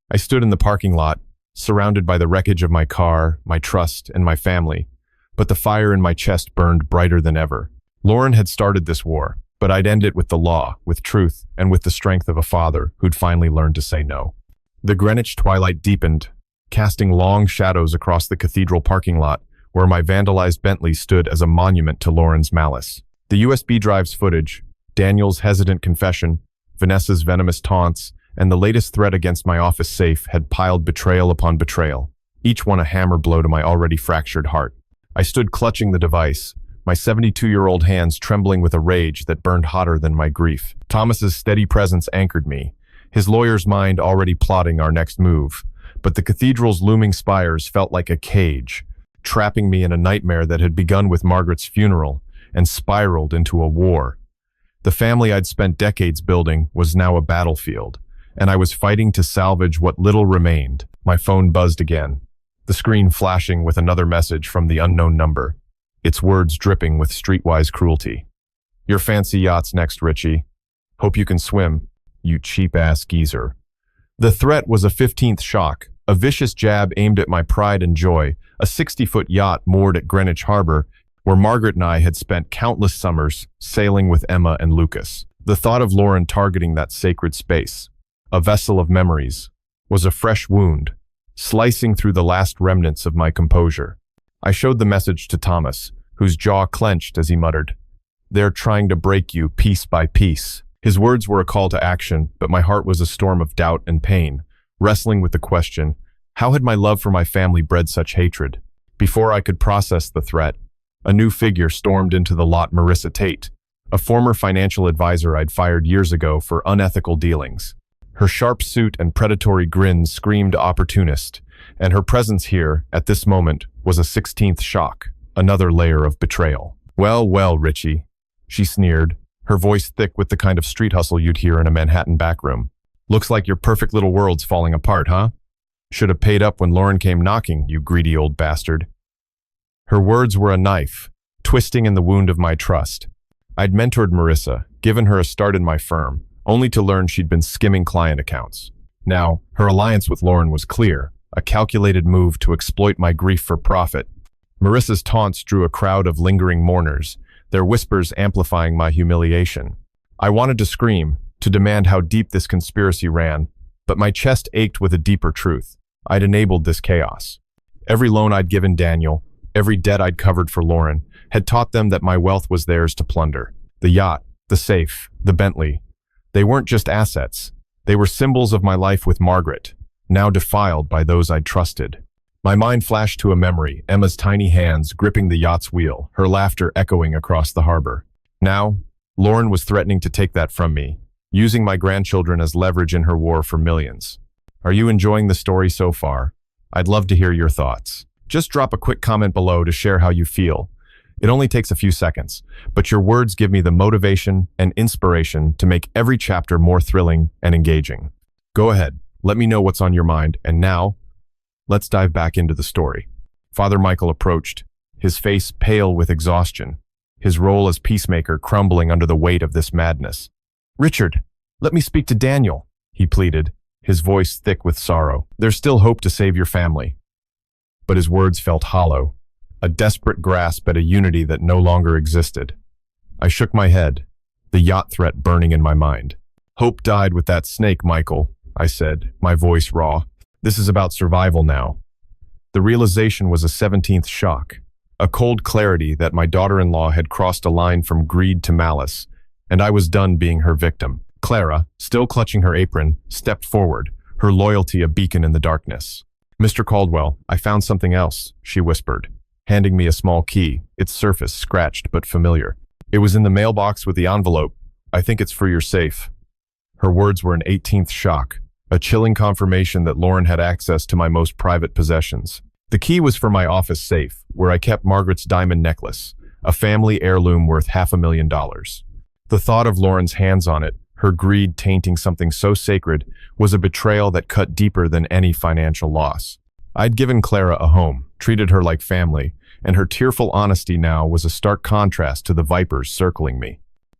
I stood in the parking lot, surrounded by the wreckage of my car, my trust, and my family, but the fire in my chest burned brighter than ever. Lauren had started this war, but I'd end it with the law, with truth, and with the strength of a father who'd finally learned to say no. The Greenwich twilight deepened, casting long shadows across the cathedral parking lot, where my vandalized Bentley stood as a monument to Lauren's malice. The USB drive's footage, Daniel's hesitant confession, Vanessa's venomous taunts, and the latest threat against my office safe had piled betrayal upon betrayal, each one a hammer blow to my already fractured heart. I stood clutching the device, my 72-year-old hands trembling with a rage that burned hotter than my grief. Thomas's steady presence anchored me, his lawyer's mind already plotting our next move, but the cathedral's looming spires felt like a cage, trapping me in a nightmare that had begun with Margaret's funeral and spiraled into a war. The family I'd spent decades building was now a battlefield, and I was fighting to salvage what little remained. My phone buzzed again, the screen flashing with another message from the unknown number, its words dripping with streetwise cruelty. "Your fancy yacht's next, Richie. Hope you can swim, you cheap-ass geezer." The threat was a 15th shock, a vicious jab aimed at my pride and joy, a 60-foot yacht moored at Greenwich Harbor, where Margaret and I had spent countless summers sailing with Emma and Lucas. The thought of Lauren targeting that sacred space, a vessel of memories, was a fresh wound, slicing through the last remnants of my composure. I showed the message to Thomas, whose jaw clenched as he muttered, "They're trying to break you piece by piece." His words were a call to action, but my heart was a storm of doubt and pain, wrestling with the question, how had my love for my family bred such hatred? Before I could process the threat, a new figure stormed into the lot. Marissa Tate, a former financial advisor I'd fired years ago for unethical dealings. Her sharp suit and predatory grin screamed opportunist, and her presence here, at this moment, was a 16th shock, another layer of betrayal. Well, well, Richie," she sneered, her voice thick with the kind of street hustle you'd hear in a Manhattan backroom. "Looks like your perfect little world's falling apart, huh? Should have paid up when Lauren came knocking, you greedy old bastard." Her words were a knife, twisting in the wound of my trust. I'd mentored Marissa, given her a start in my firm, only to learn she'd been skimming client accounts. Now, her alliance with Lauren was clear, a calculated move to exploit my grief for profit. Marissa's taunts drew a crowd of lingering mourners, their whispers amplifying my humiliation. I wanted to scream, to demand how deep this conspiracy ran, but my chest ached with a deeper truth. I'd enabled this chaos. Every loan I'd given Daniel, every debt I'd covered for Lauren, had taught them that my wealth was theirs to plunder. The yacht, the safe, the Bentley. They weren't just assets. They were symbols of my life with Margaret, now defiled by those I'd trusted. My mind flashed to a memory, Emma's tiny hands gripping the yacht's wheel, her laughter echoing across the harbor. Now, Lauren was threatening to take that from me, using my grandchildren as leverage in her war for millions. Are you enjoying the story so far? I'd love to hear your thoughts. Just drop a quick comment below to share how you feel. It only takes a few seconds, but your words give me the motivation and inspiration to make every chapter more thrilling and engaging. Go ahead, let me know what's on your mind, and now, let's dive back into the story. Father Michael approached, his face pale with exhaustion, his role as peacemaker crumbling under the weight of this madness. "Richard, let me speak to Daniel," he pleaded, his voice thick with sorrow. "There's still hope to save your family." But his words felt hollow, a desperate grasp at a unity that no longer existed. I shook my head, the yacht threat burning in my mind. "Hope died with that snake, Michael," I said, my voice raw. "This is about survival now." The realization was a 17th shock, a cold clarity that my daughter-in-law had crossed a line from greed to malice, and I was done being her victim. Clara, still clutching her apron, stepped forward, her loyalty a beacon in the darkness. "Mr. Caldwell, I found something else," she whispered, handing me a small key, its surface scratched but familiar. "It was in the mailbox with the envelope. I think it's for your safe." Her words were an 18th shock, a chilling confirmation that Lauren had access to my most private possessions. The key was for my office safe, where I kept Margaret's diamond necklace, a family heirloom worth $500,000. The thought of Lauren's hands on it, her greed tainting something so sacred, was a betrayal that cut deeper than any financial loss. I'd given Clara a home, treated her like family, and her tearful honesty now was a stark contrast to the vipers circling me.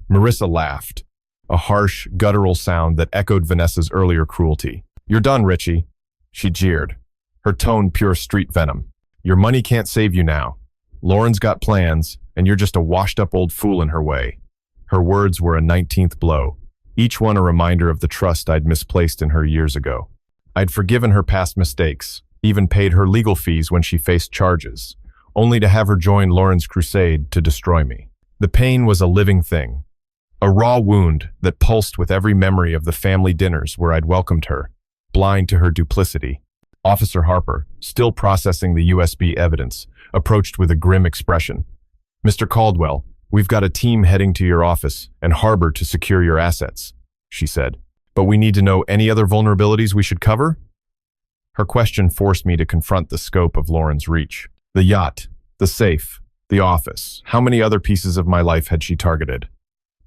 Marissa laughed, a harsh, guttural sound that echoed Vanessa's earlier cruelty. "You're done, Richie," she jeered, her tone pure street venom. "Your money can't save you now. Lauren's got plans, and you're just a washed-up old fool in her way." Her words were a 19th blow, each one a reminder of the trust I'd misplaced in her years ago. I'd forgiven her past mistakes, even paid her legal fees when she faced charges, only to have her join Lauren's crusade to destroy me. The pain was a living thing, a raw wound that pulsed with every memory of the family dinners where I'd welcomed her, blind to her duplicity. Officer Harper, still processing the USB evidence, approached with a grim expression. "Mr. Caldwell, we've got a team heading to your office and harbor to secure your assets," she said. "But we need to know any other vulnerabilities we should cover?" Her question forced me to confront the scope of Lauren's reach. The yacht, the safe, the office. How many other pieces of my life had she targeted?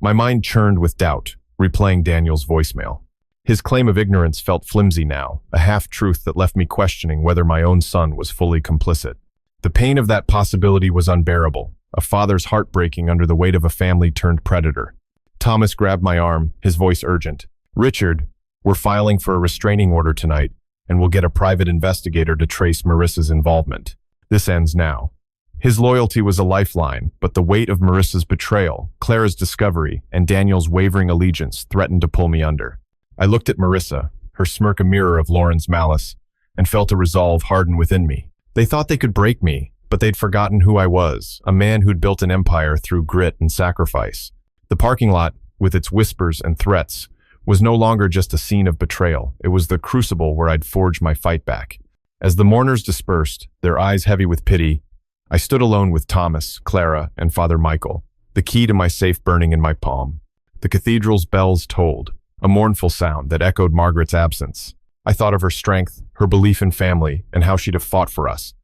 My mind churned with doubt, replaying Daniel's voicemail. His claim of ignorance felt flimsy now, a half-truth that left me questioning whether my own son was fully complicit. The pain of that possibility was unbearable, a father's heart breaking under the weight of a family-turned predator. Thomas grabbed my arm, his voice urgent. "Richard, we're filing for a restraining order tonight, and we'll get a private investigator to trace Marissa's involvement. This ends now." His loyalty was a lifeline, but the weight of Marissa's betrayal, Clara's discovery, and Daniel's wavering allegiance threatened to pull me under. I looked at Marissa, her smirk a mirror of Lauren's malice, and felt a resolve harden within me. They thought they could break me, but they'd forgotten who I was, a man who'd built an empire through grit and sacrifice. The parking lot, with its whispers and threats, was no longer just a scene of betrayal. It was the crucible where I'd forged my fight back. As the mourners dispersed, their eyes heavy with pity, I stood alone with Thomas, Clara, and Father Michael, the key to my safe burning in my palm. The cathedral's bells tolled, a mournful sound that echoed Margaret's absence. I thought of her strength, her belief in family, and how she'd have fought for us.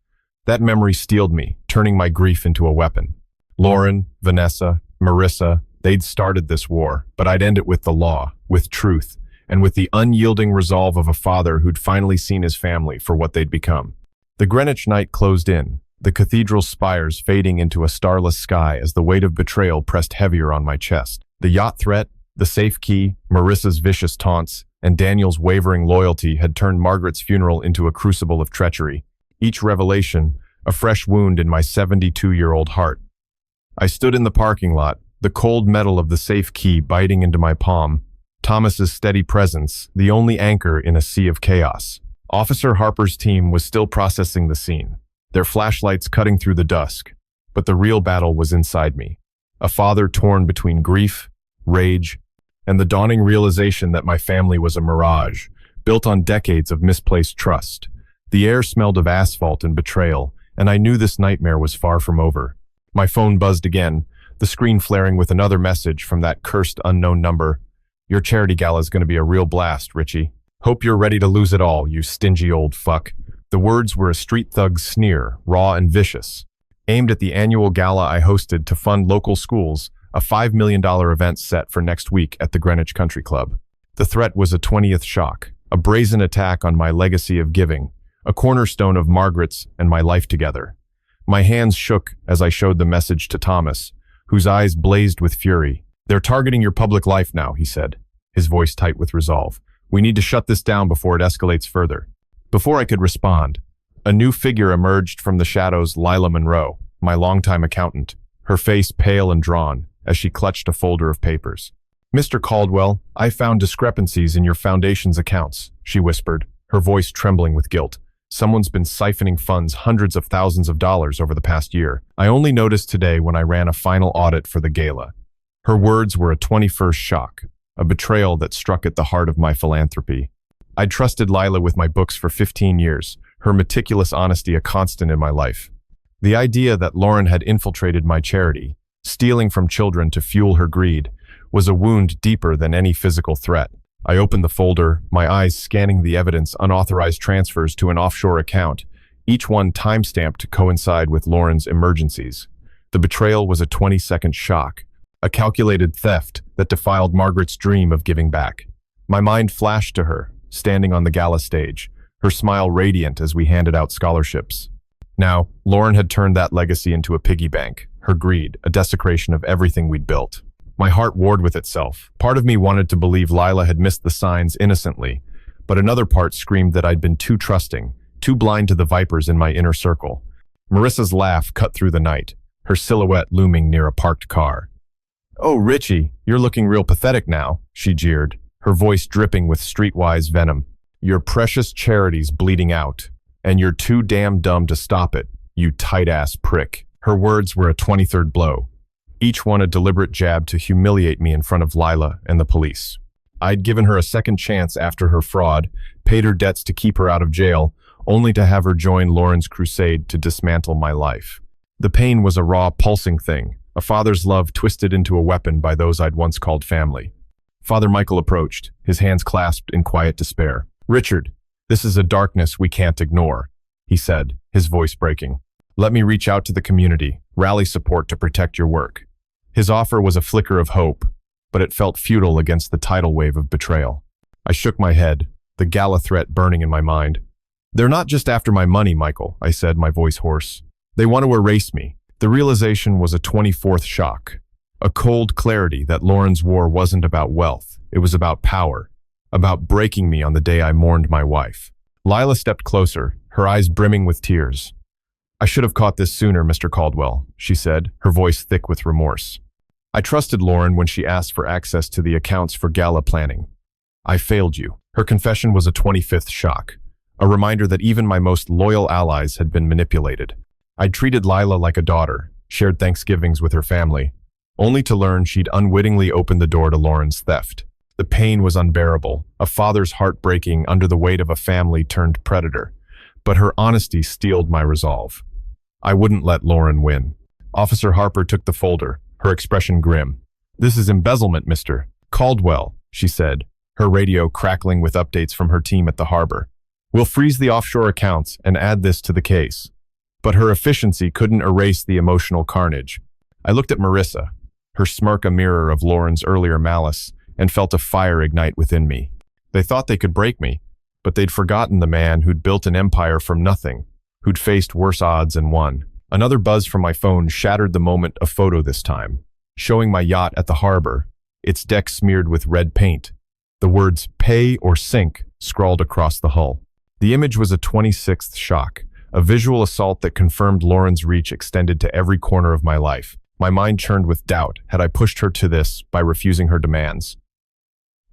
That memory steeled me, turning my grief into a weapon. Lauren, Vanessa, Marissa, they'd started this war, but I'd end it with the law, with truth, and with the unyielding resolve of a father who'd finally seen his family for what they'd become. The Greenwich night closed in, the cathedral's spires fading into a starless sky as the weight of betrayal pressed heavier on my chest. The yacht threat, the safe key, Marissa's vicious taunts, and Daniel's wavering loyalty had turned Margaret's funeral into a crucible of treachery. Each revelation, a fresh wound in my 72-year-old heart. I stood in the parking lot, the cold metal of the safe key biting into my palm, Thomas's steady presence, the only anchor in a sea of chaos. Officer Harper's team was still processing the scene, their flashlights cutting through the dusk, but the real battle was inside me. A father torn between grief, rage, and the dawning realization that my family was a mirage, built on decades of misplaced trust. The air smelled of asphalt and betrayal, and I knew this nightmare was far from over. My phone buzzed again, the screen flaring with another message from that cursed unknown number. "Your charity gala is going to be a real blast, Richie." Hope you're ready to lose it all, you stingy old fuck. The words were a street thug's sneer, raw and vicious. Aimed at the annual gala I hosted to fund local schools, a $5 million event set for next week at the Greenwich Country Club. The threat was a 20th shock, a brazen attack on my legacy of giving, a cornerstone of Margaret's and my life together. My hands shook as I showed the message to Thomas, whose eyes blazed with fury. "They're targeting your public life now," he said, his voice tight with resolve. "We need to shut this down before it escalates further." Before I could respond, a new figure emerged from the shadows, Lila Monroe, my longtime accountant, her face pale and drawn as she clutched a folder of papers. "Mr. Caldwell, I found discrepancies in your foundation's accounts," she whispered, her voice trembling with guilt. "Someone's been siphoning funds hundreds of thousands of dollars over the past year. I only noticed today when I ran a final audit for the gala." Her words were a 21st shock, a betrayal that struck at the heart of my philanthropy. I'd trusted Lila with my books for 15 years, her meticulous honesty a constant in my life. The idea that Lauren had infiltrated my charity, stealing from children to fuel her greed, was a wound deeper than any physical threat. I opened the folder, my eyes scanning the evidence: unauthorized transfers to an offshore account, each one time-stamped to coincide with Lauren's emergencies. The betrayal was a 20-second shock, a calculated theft that defiled Margaret's dream of giving back. My mind flashed to her, standing on the gala stage, her smile radiant as we handed out scholarships. Now, Lauren had turned that legacy into a piggy bank, her greed a desecration of everything we'd built. My heart warred with itself. Part of me wanted to believe Lila had missed the signs innocently, but another part screamed that I'd been too trusting, too blind to the vipers in my inner circle. Marissa's laugh cut through the night, her silhouette looming near a parked car. "Oh, Richie, you're looking real pathetic now," she jeered, her voice dripping with streetwise venom. "Your precious charity's bleeding out, and you're too damn dumb to stop it, you tight-ass prick." Her words were a 23rd blow, each one a deliberate jab to humiliate me in front of Lila and the police. I'd given her a second chance after her fraud, paid her debts to keep her out of jail, only to have her join Lauren's crusade to dismantle my life. The pain was a raw, pulsing thing, a father's love twisted into a weapon by those I'd once called family. Father Michael approached, his hands clasped in quiet despair. "Richard, this is a darkness we can't ignore," he said, his voice breaking. "Let me reach out to the community, rally support to protect your work." His offer was a flicker of hope, but it felt futile against the tidal wave of betrayal. I shook my head, the gala threat burning in my mind. "They're not just after my money, Michael," I said, my voice hoarse. "They want to erase me." The realization was a 24th shock, a cold clarity that Lauren's war wasn't about wealth, it was about power, about breaking me on the day I mourned my wife. Lila stepped closer, her eyes brimming with tears. "I should have caught this sooner, Mr. Caldwell," she said, her voice thick with remorse. "I trusted Lauren when she asked for access to the accounts for gala planning. I failed you." Her confession was a 25th shock, a reminder that even my most loyal allies had been manipulated. I'd treated Lila like a daughter, shared Thanksgivings with her family, only to learn she'd unwittingly opened the door to Lauren's theft. The pain was unbearable, a father's heart breaking under the weight of a family turned predator. But her honesty steeled my resolve. I wouldn't let Lauren win. Officer Harper took the folder, her expression grim. "This is embezzlement, Mr. Caldwell," she said, her radio crackling with updates from her team at the harbor. "We'll freeze the offshore accounts and add this to the case." But her efficiency couldn't erase the emotional carnage. I looked at Marissa, her smirk a mirror of Lauren's earlier malice, and felt a fire ignite within me. They thought they could break me, but they'd forgotten the man who'd built an empire from nothing, who'd faced worse odds and won. Another buzz from my phone shattered the moment, a photo this time, showing my yacht at the harbor, its deck smeared with red paint. The words "pay or sink" scrawled across the hull. The image was a 26th shock, a visual assault that confirmed Lauren's reach extended to every corner of my life. My mind churned with doubt. Had I pushed her to this by refusing her demands?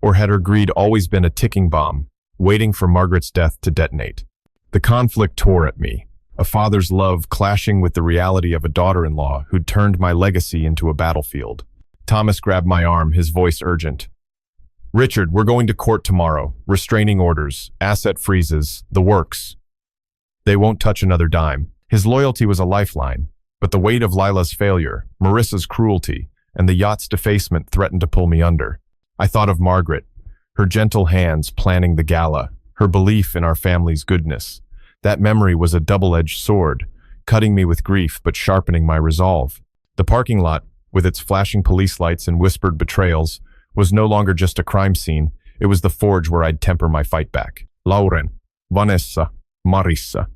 Or had her greed always been a ticking bomb, waiting for Margaret's death to detonate? The conflict tore at me, a father's love clashing with the reality of a daughter-in-law who'd turned my legacy into a battlefield. Thomas grabbed my arm, his voice urgent. "Richard, we're going to court tomorrow. Restraining orders, asset freezes, the works. They won't touch another dime." His loyalty was a lifeline, but the weight of Lila's failure, Marissa's cruelty, and the yacht's defacement threatened to pull me under. I thought of Margaret, Her gentle hands planning the gala, her belief in our family's goodness. That memory was a double-edged sword, cutting me with grief but sharpening my resolve. The parking lot, with its flashing police lights and whispered betrayals, was no longer just a crime scene. It was the forge where I'd temper my fight back. Lauren, Vanessa, Marissa.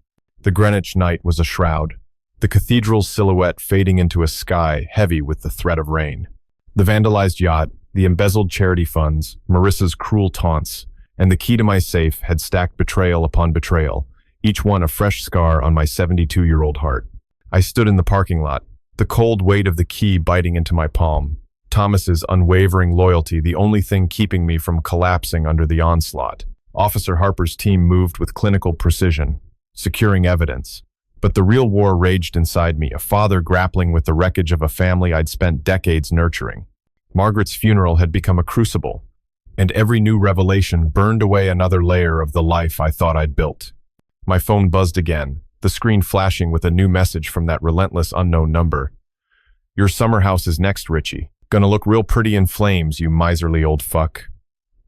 The Greenwich night was a shroud, the cathedral's silhouette fading into a sky heavy with the threat of rain. The vandalized yacht, the embezzled charity funds, Marissa's cruel taunts, and the key to my safe had stacked betrayal upon betrayal, each one a fresh scar on my 72-year-old heart. I stood in the parking lot, the cold weight of the key biting into my palm, Thomas's unwavering loyalty the only thing keeping me from collapsing under the onslaught. Officer Harper's team moved with clinical precision, securing evidence. But the real war raged inside me, a father grappling with the wreckage of a family I'd spent decades nurturing. Margaret's funeral had become a crucible, and every new revelation burned away another layer of the life I thought I'd built. My phone buzzed again, the screen flashing with a new message from that relentless unknown number. "Your summer house is next, Richie. Gonna look real pretty in flames, you miserly old fuck."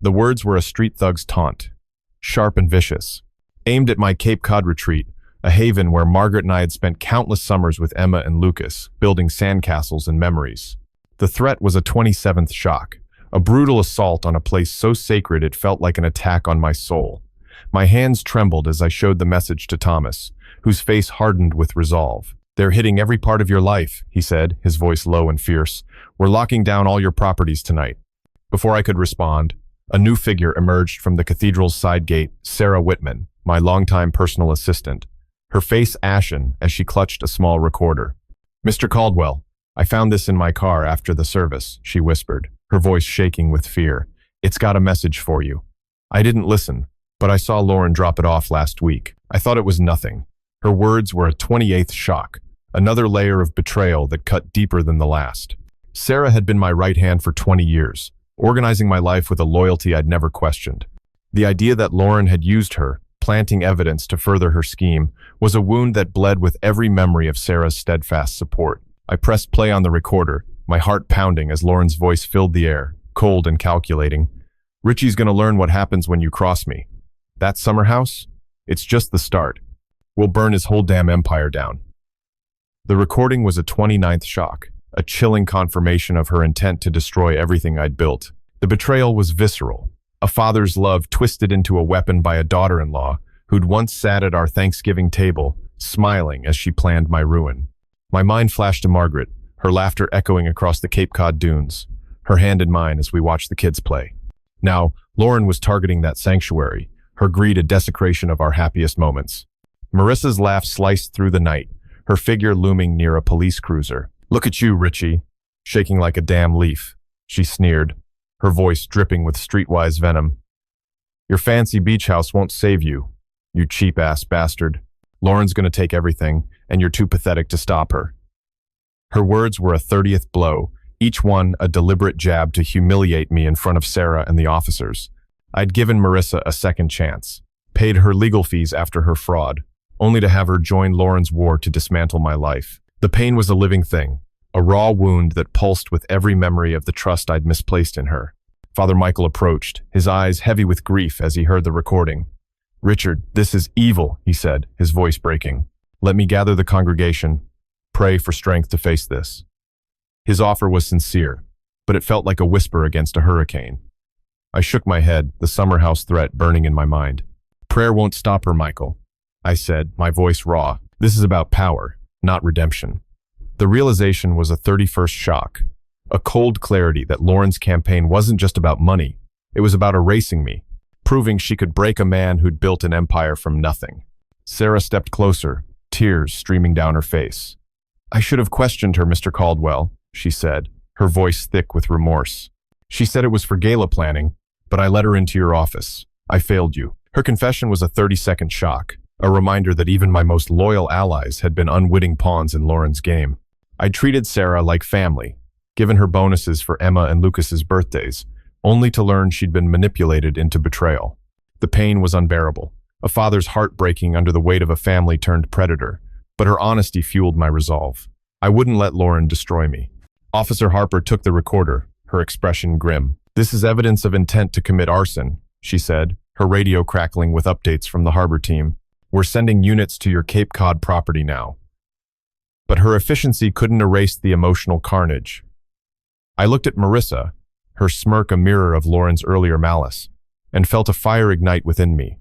The words were a street thug's taunt, sharp and vicious, aimed at my Cape Cod retreat, a haven where Margaret and I had spent countless summers with Emma and Lucas, building sandcastles and memories. The threat was a 27th shock, a brutal assault on a place so sacred it felt like an attack on my soul. My hands trembled as I showed the message to Thomas, whose face hardened with resolve. "They're hitting every part of your life," he said, his voice low and fierce. "We're locking down all your properties tonight." Before I could respond, a new figure emerged from the cathedral's side gate, Sarah Whitman, my longtime personal assistant, her face ashen as she clutched a small recorder. "Mr. Caldwell, I found this in my car after the service," she whispered, her voice shaking with fear. "It's got a message for you." I didn't listen, but I saw Lauren drop it off last week. I thought it was nothing. Her words were a 28th shock, another layer of betrayal that cut deeper than the last. Sarah had been my right hand for 20 years, organizing my life with a loyalty I'd never questioned. The idea that Lauren had used her, planting evidence to further her scheme, was a wound that bled with every memory of Sarah's steadfast support. I pressed play on the recorder, my heart pounding as Lauren's voice filled the air, cold and calculating. "Richie's gonna learn what happens when you cross me. That summer house? It's just the start. We'll burn his whole damn empire down." The recording was a 29th shock, a chilling confirmation of her intent to destroy everything I'd built. The betrayal was visceral, a father's love twisted into a weapon by a daughter-in-law who'd once sat at our Thanksgiving table, smiling as she planned my ruin. My mind flashed to Margaret, her laughter echoing across the Cape Cod dunes, her hand in mine as we watched the kids play. Now, Lauren was targeting that sanctuary, her greed a desecration of our happiest moments. Marissa's laugh sliced through the night, her figure looming near a police cruiser. "Look at you, Richie, shaking like a damn leaf," she sneered, her voice dripping with streetwise venom. "Your fancy beach house won't save you, you cheap-ass bastard. Lauren's gonna take everything, and you're too pathetic to stop her." Her words were a 30th blow, each one a deliberate jab to humiliate me in front of Sarah and the officers. I'd given Marissa a second chance, paid her legal fees after her fraud, only to have her join Lauren's war to dismantle my life. The pain was a living thing, a raw wound that pulsed with every memory of the trust I'd misplaced in her. Father Michael approached, his eyes heavy with grief as he heard the recording. "Richard, this is evil," he said, his voice breaking. "Let me gather the congregation. Pray for strength to face this." His offer was sincere, but it felt like a whisper against a hurricane. I shook my head, the summer house threat burning in my mind. "Prayer won't stop her, Michael," I said, my voice raw. "This is about power, not redemption." The realization was a 31st shock, a cold clarity that Lauren's campaign wasn't just about money. It was about erasing me, proving she could break a man who'd built an empire from nothing. Sarah stepped closer, tears streaming down her face. "I should have questioned her, Mr. Caldwell," she said, her voice thick with remorse. "She said it was for gala planning, but I let her into your office. I failed you." Her confession was a 30-second shock, a reminder that even my most loyal allies had been unwitting pawns in Lauren's game. I'd treated Sarah like family, given her bonuses for Emma and Lucas's birthdays, only to learn she'd been manipulated into betrayal. The pain was unbearable, a father's heart breaking under the weight of a family turned predator, but her honesty fueled my resolve. I wouldn't let Lauren destroy me. Officer Harper took the recorder, her expression grim. This is evidence of intent to commit arson, she said, her radio crackling with updates from the harbor team. We're sending units to your Cape Cod property now. But her efficiency couldn't erase the emotional carnage. I looked at Marissa, her smirk a mirror of Lauren's earlier malice, and felt a fire ignite within me.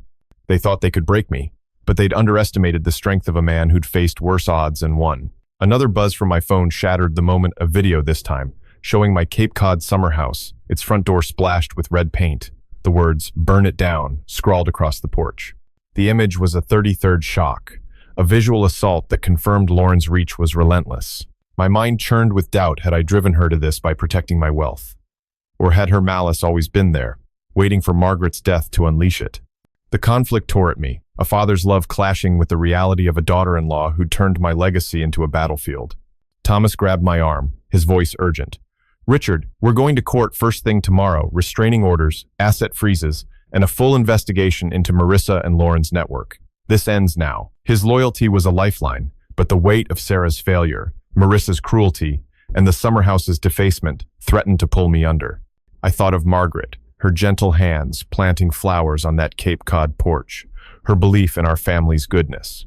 They thought they could break me, but they'd underestimated the strength of a man who'd faced worse odds and won. Another buzz from my phone shattered the moment of video this time, showing my Cape Cod summer house, its front door splashed with red paint. The words, "Burn it down," scrawled across the porch. The image was a 33rd shock, a visual assault that confirmed Lauren's reach was relentless. My mind churned with doubt had I driven her to this by protecting my wealth. Or had her malice always been there, waiting for Margaret's death to unleash it? The conflict tore at me, a father's love clashing with the reality of a daughter-in-law who turned my legacy into a battlefield. Thomas grabbed my arm, his voice urgent. "Richard, we're going to court first thing tomorrow, restraining orders, asset freezes, and a full investigation into Marissa and Lauren's network. This ends now." His loyalty was a lifeline, but the weight of Sarah's failure, Marissa's cruelty, and the summer house's defacement threatened to pull me under. I thought of Margaret, her gentle hands planting flowers on that Cape Cod porch, her belief in our family's goodness.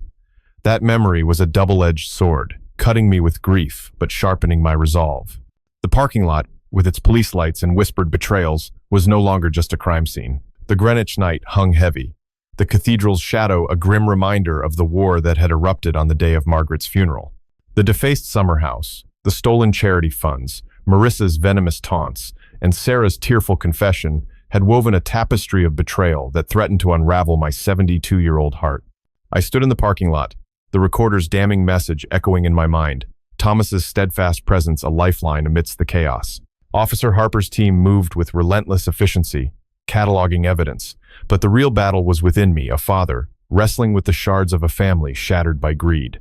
That memory was a double-edged sword, cutting me with grief but sharpening my resolve. The parking lot, with its police lights and whispered betrayals, was no longer just a crime scene. The Greenwich night hung heavy, the cathedral's shadow a grim reminder of the war that had erupted on the day of Margaret's funeral. The defaced summer house, the stolen charity funds, Marissa's venomous taunts, and Sarah's tearful confession had woven a tapestry of betrayal that threatened to unravel my 72-year-old heart. I stood in the parking lot, the recorder's damning message echoing in my mind, Thomas's steadfast presence a lifeline amidst the chaos. Officer Harper's team moved with relentless efficiency, cataloging evidence, but the real battle was within me, a father, wrestling with the shards of a family shattered by greed.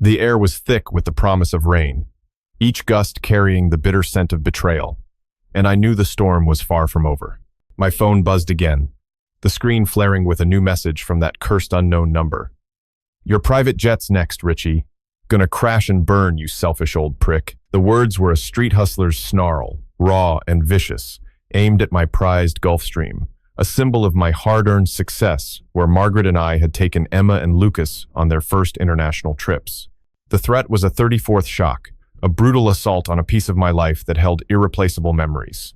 The air was thick with the promise of rain, each gust carrying the bitter scent of betrayal, and I knew the storm was far from over. My phone buzzed again, the screen flaring with a new message from that cursed unknown number. "Your private jet's next, Richie. Gonna crash and burn, you selfish old prick." The words were a street hustler's snarl, raw and vicious, aimed at my prized Gulfstream, a symbol of my hard-earned success where Margaret and I had taken Emma and Lucas on their first international trips. The threat was a 34th shock, a brutal assault on a piece of my life that held irreplaceable memories.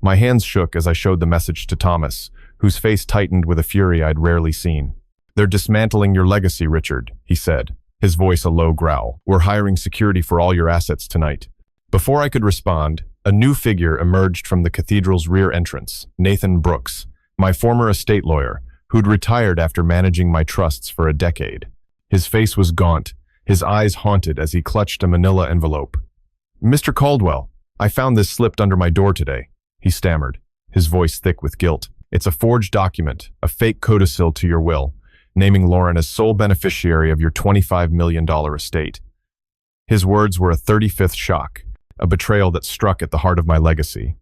My hands shook as I showed the message to Thomas, whose face tightened with a fury I'd rarely seen. "They're dismantling your legacy, Richard," he said, his voice a low growl. "We're hiring security for all your assets tonight." Before I could respond, a new figure emerged from the cathedral's rear entrance, Nathan Brooks, my former estate lawyer, who'd retired after managing my trusts for a decade. His face was gaunt, his eyes haunted as he clutched a manila envelope. "Mr. Caldwell, I found this slipped under my door today," he stammered, his voice thick with guilt. "It's a forged document, a fake codicil to your will, naming Lauren as sole beneficiary of your $25 million estate." His words were a 35th shock, a betrayal that struck at the heart of my legacy.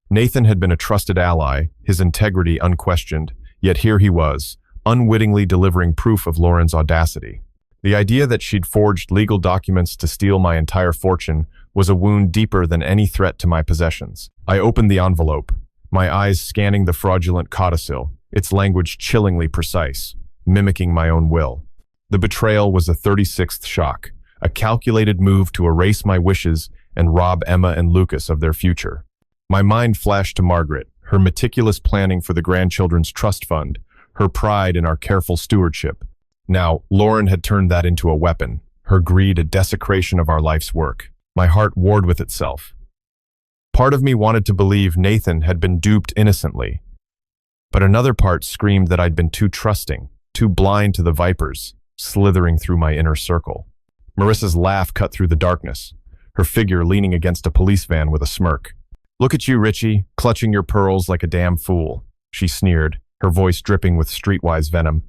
Nathan had been a trusted ally, his integrity unquestioned, yet here he was, unwittingly delivering proof of Lauren's audacity. The idea that she'd forged legal documents to steal my entire fortune was a wound deeper than any threat to my possessions. I opened the envelope, my eyes scanning the fraudulent codicil, its language chillingly precise, mimicking my own will. The betrayal was a 36th shock, a calculated move to erase my wishes and rob Emma and Lucas of their future. My mind flashed to Margaret, her meticulous planning for the grandchildren's trust fund, her pride in our careful stewardship. Now, Lauren had turned that into a weapon, her greed a desecration of our life's work. My heart warred with itself. Part of me wanted to believe Nathan had been duped innocently, but another part screamed that I'd been too trusting, too blind to the vipers, slithering through my inner circle. Marissa's laugh cut through the darkness, her figure leaning against a police van with a smirk. "Look at you, Richie, clutching your pearls like a damn fool," she sneered, her voice dripping with streetwise venom.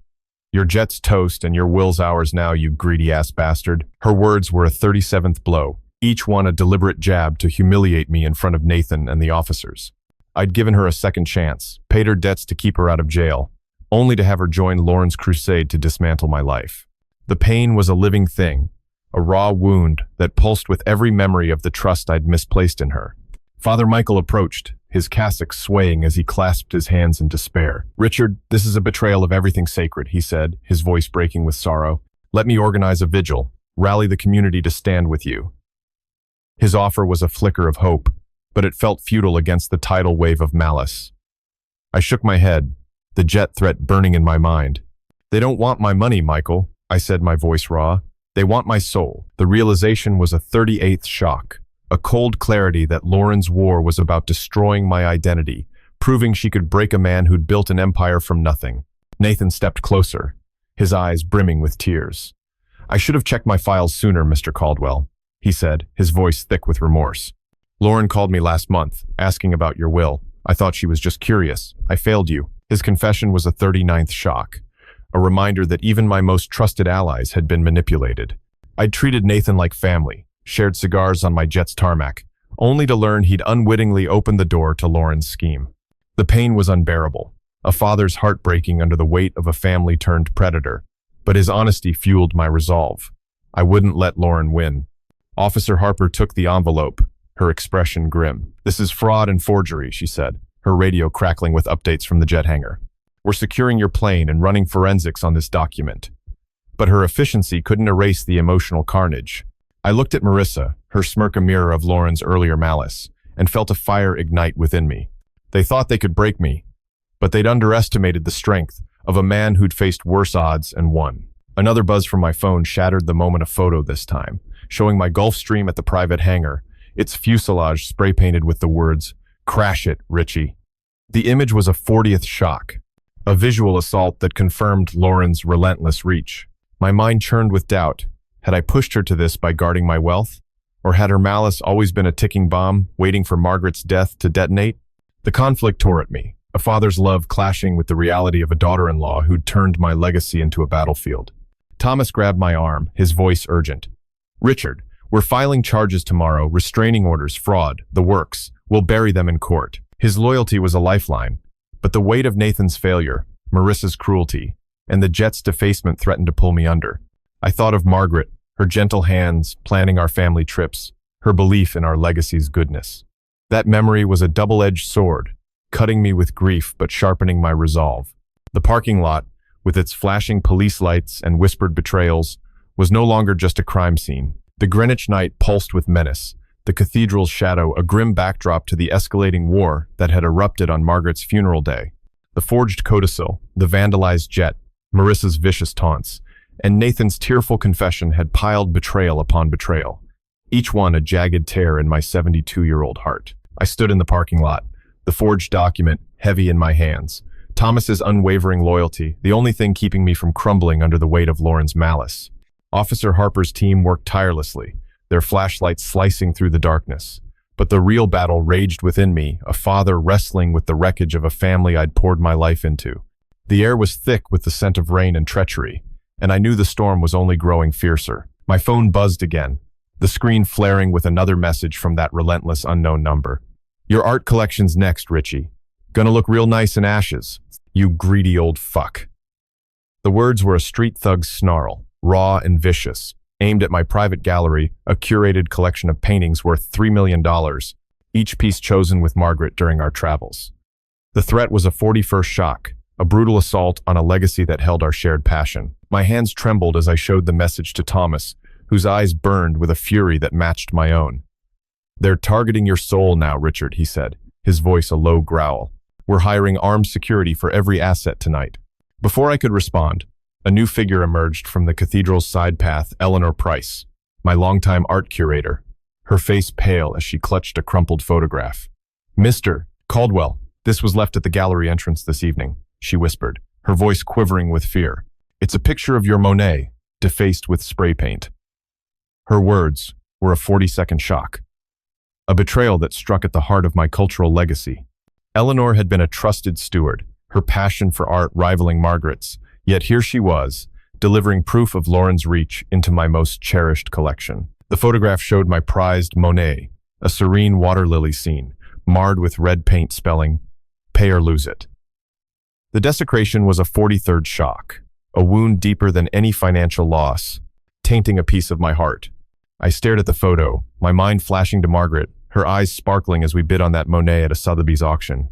"Your jet's toast and your will's ours now, you greedy-ass bastard." Her words were a 37th blow, each one a deliberate jab to humiliate me in front of Nathan and the officers. I'd given her a second chance, paid her debts to keep her out of jail, only to have her join Lauren's crusade to dismantle my life. The pain was a living thing, a raw wound that pulsed with every memory of the trust I'd misplaced in her. Father Michael approached, his cassock swaying as he clasped his hands in despair. "Richard, this is a betrayal of everything sacred," he said, his voice breaking with sorrow. "Let me organize a vigil, rally the community to stand with you." His offer was a flicker of hope, but it felt futile against the tidal wave of malice. I shook my head, the jet threat burning in my mind. "They don't want my money, Michael," I said, my voice raw. "They want my soul." The realization was a 38th shock, a cold clarity that Lauren's war was about destroying my identity, proving she could break a man who'd built an empire from nothing. Nathan stepped closer, his eyes brimming with tears. "I should have checked my files sooner, Mr. Caldwell," he said, his voice thick with remorse. "Lauren called me last month, asking about your will. I thought she was just curious. I failed you." His confession was a 39th shock, a reminder that even my most trusted allies had been manipulated. I'd treated Nathan like family, shared cigars on my jet's tarmac, only to learn he'd unwittingly opened the door to Lauren's scheme. The pain was unbearable, a father's heart breaking under the weight of a family-turned predator, but his honesty fueled my resolve. I wouldn't let Lauren win. Officer Harper took the envelope, her expression grim. "This is fraud and forgery," she said, her radio crackling with updates from the jet hangar. "We're securing your plane and running forensics on this document." But her efficiency couldn't erase the emotional carnage. I looked at Marissa, her smirk a mirror of Lauren's earlier malice, and felt a fire ignite within me. They thought they could break me, but they'd underestimated the strength of a man who'd faced worse odds and won. Another buzz from my phone shattered the moment of photo this time, showing my Gulfstream at the private hangar, its fuselage spray-painted with the words, "Crash it, Richie." The image was a 40th shock, a visual assault that confirmed Lauren's relentless reach. My mind churned with doubt. Had I pushed her to this by guarding my wealth? Or had her malice always been a ticking bomb, waiting for Margaret's death to detonate? The conflict tore at me, a father's love clashing with the reality of a daughter-in-law who'd turned my legacy into a battlefield. Thomas grabbed my arm, his voice urgent. "Richard, we're filing charges tomorrow, restraining orders, fraud, the works. We'll bury them in court." His loyalty was a lifeline, but the weight of Nathan's failure, Marissa's cruelty, and the jet's defacement threatened to pull me under. I thought of Margaret, her gentle hands planning our family trips, her belief in our legacy's goodness. That memory was a double-edged sword, cutting me with grief but sharpening my resolve. The parking lot, with its flashing police lights and whispered betrayals, was no longer just a crime scene. The Greenwich night pulsed with menace, the cathedral's shadow a grim backdrop to the escalating war that had erupted on Margaret's funeral day. The forged codicil, the vandalized jet, Marissa's vicious taunts, and Nathan's tearful confession had piled betrayal upon betrayal, each one a jagged tear in my 72-year-old heart. I stood in the parking lot, the forged document heavy in my hands, Thomas's unwavering loyalty, the only thing keeping me from crumbling under the weight of Lauren's malice. Officer Harper's team worked tirelessly, their flashlights slicing through the darkness. But the real battle raged within me, a father wrestling with the wreckage of a family I'd poured my life into. The air was thick with the scent of rain and treachery, and I knew the storm was only growing fiercer. My phone buzzed again, the screen flaring with another message from that relentless unknown number. "Your art collection's next, Richie. Gonna look real nice in ashes, you greedy old fuck." The words were a street thug's snarl, raw and vicious, aimed at my private gallery, a curated collection of paintings worth $3 million, each piece chosen with Margaret during our travels. The threat was a 41st shock, a brutal assault on a legacy that held our shared passion. My hands trembled as I showed the message to Thomas, whose eyes burned with a fury that matched my own. "They're targeting your soul now, Richard," he said, his voice a low growl. "We're hiring armed security for every asset tonight." Before I could respond, a new figure emerged from the cathedral's side path, Eleanor Price, my longtime art curator, her face pale as she clutched a crumpled photograph. "Mr. Caldwell, this was left at the gallery entrance this evening," she whispered, her voice quivering with fear. "It's a picture of your Monet, defaced with spray paint." Her words were a 40-second shock, a betrayal that struck at the heart of my cultural legacy. Eleanor had been a trusted steward, her passion for art rivaling Margaret's, yet here she was, delivering proof of Lauren's reach into my most cherished collection. The photograph showed my prized Monet, a serene water lily scene, marred with red paint spelling, "Pay or lose it." The desecration was a 43rd shock, a wound deeper than any financial loss, tainting a piece of my heart. I stared at the photo, my mind flashing to Margaret, her eyes sparkling as we bid on that Monet at a Sotheby's auction.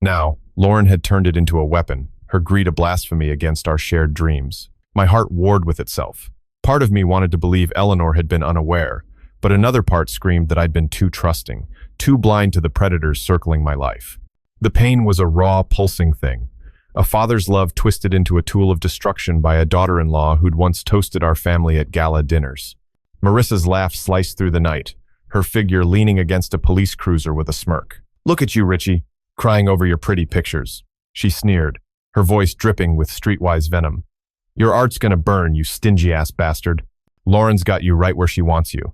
Now, Lauren had turned it into a weapon, her greed a blasphemy against our shared dreams. My heart warred with itself. Part of me wanted to believe Eleanor had been unaware, but another part screamed that I'd been too trusting, too blind to the predators circling my life. The pain was a raw, pulsing thing. A father's love twisted into a tool of destruction by a daughter-in-law who'd once toasted our family at gala dinners. Marissa's laugh sliced through the night, her figure leaning against a police cruiser with a smirk. "Look at you, Richie, crying over your pretty pictures," she sneered, her voice dripping with streetwise venom. "Your art's gonna burn, you stingy-ass bastard. Lauren's got you right where she wants you."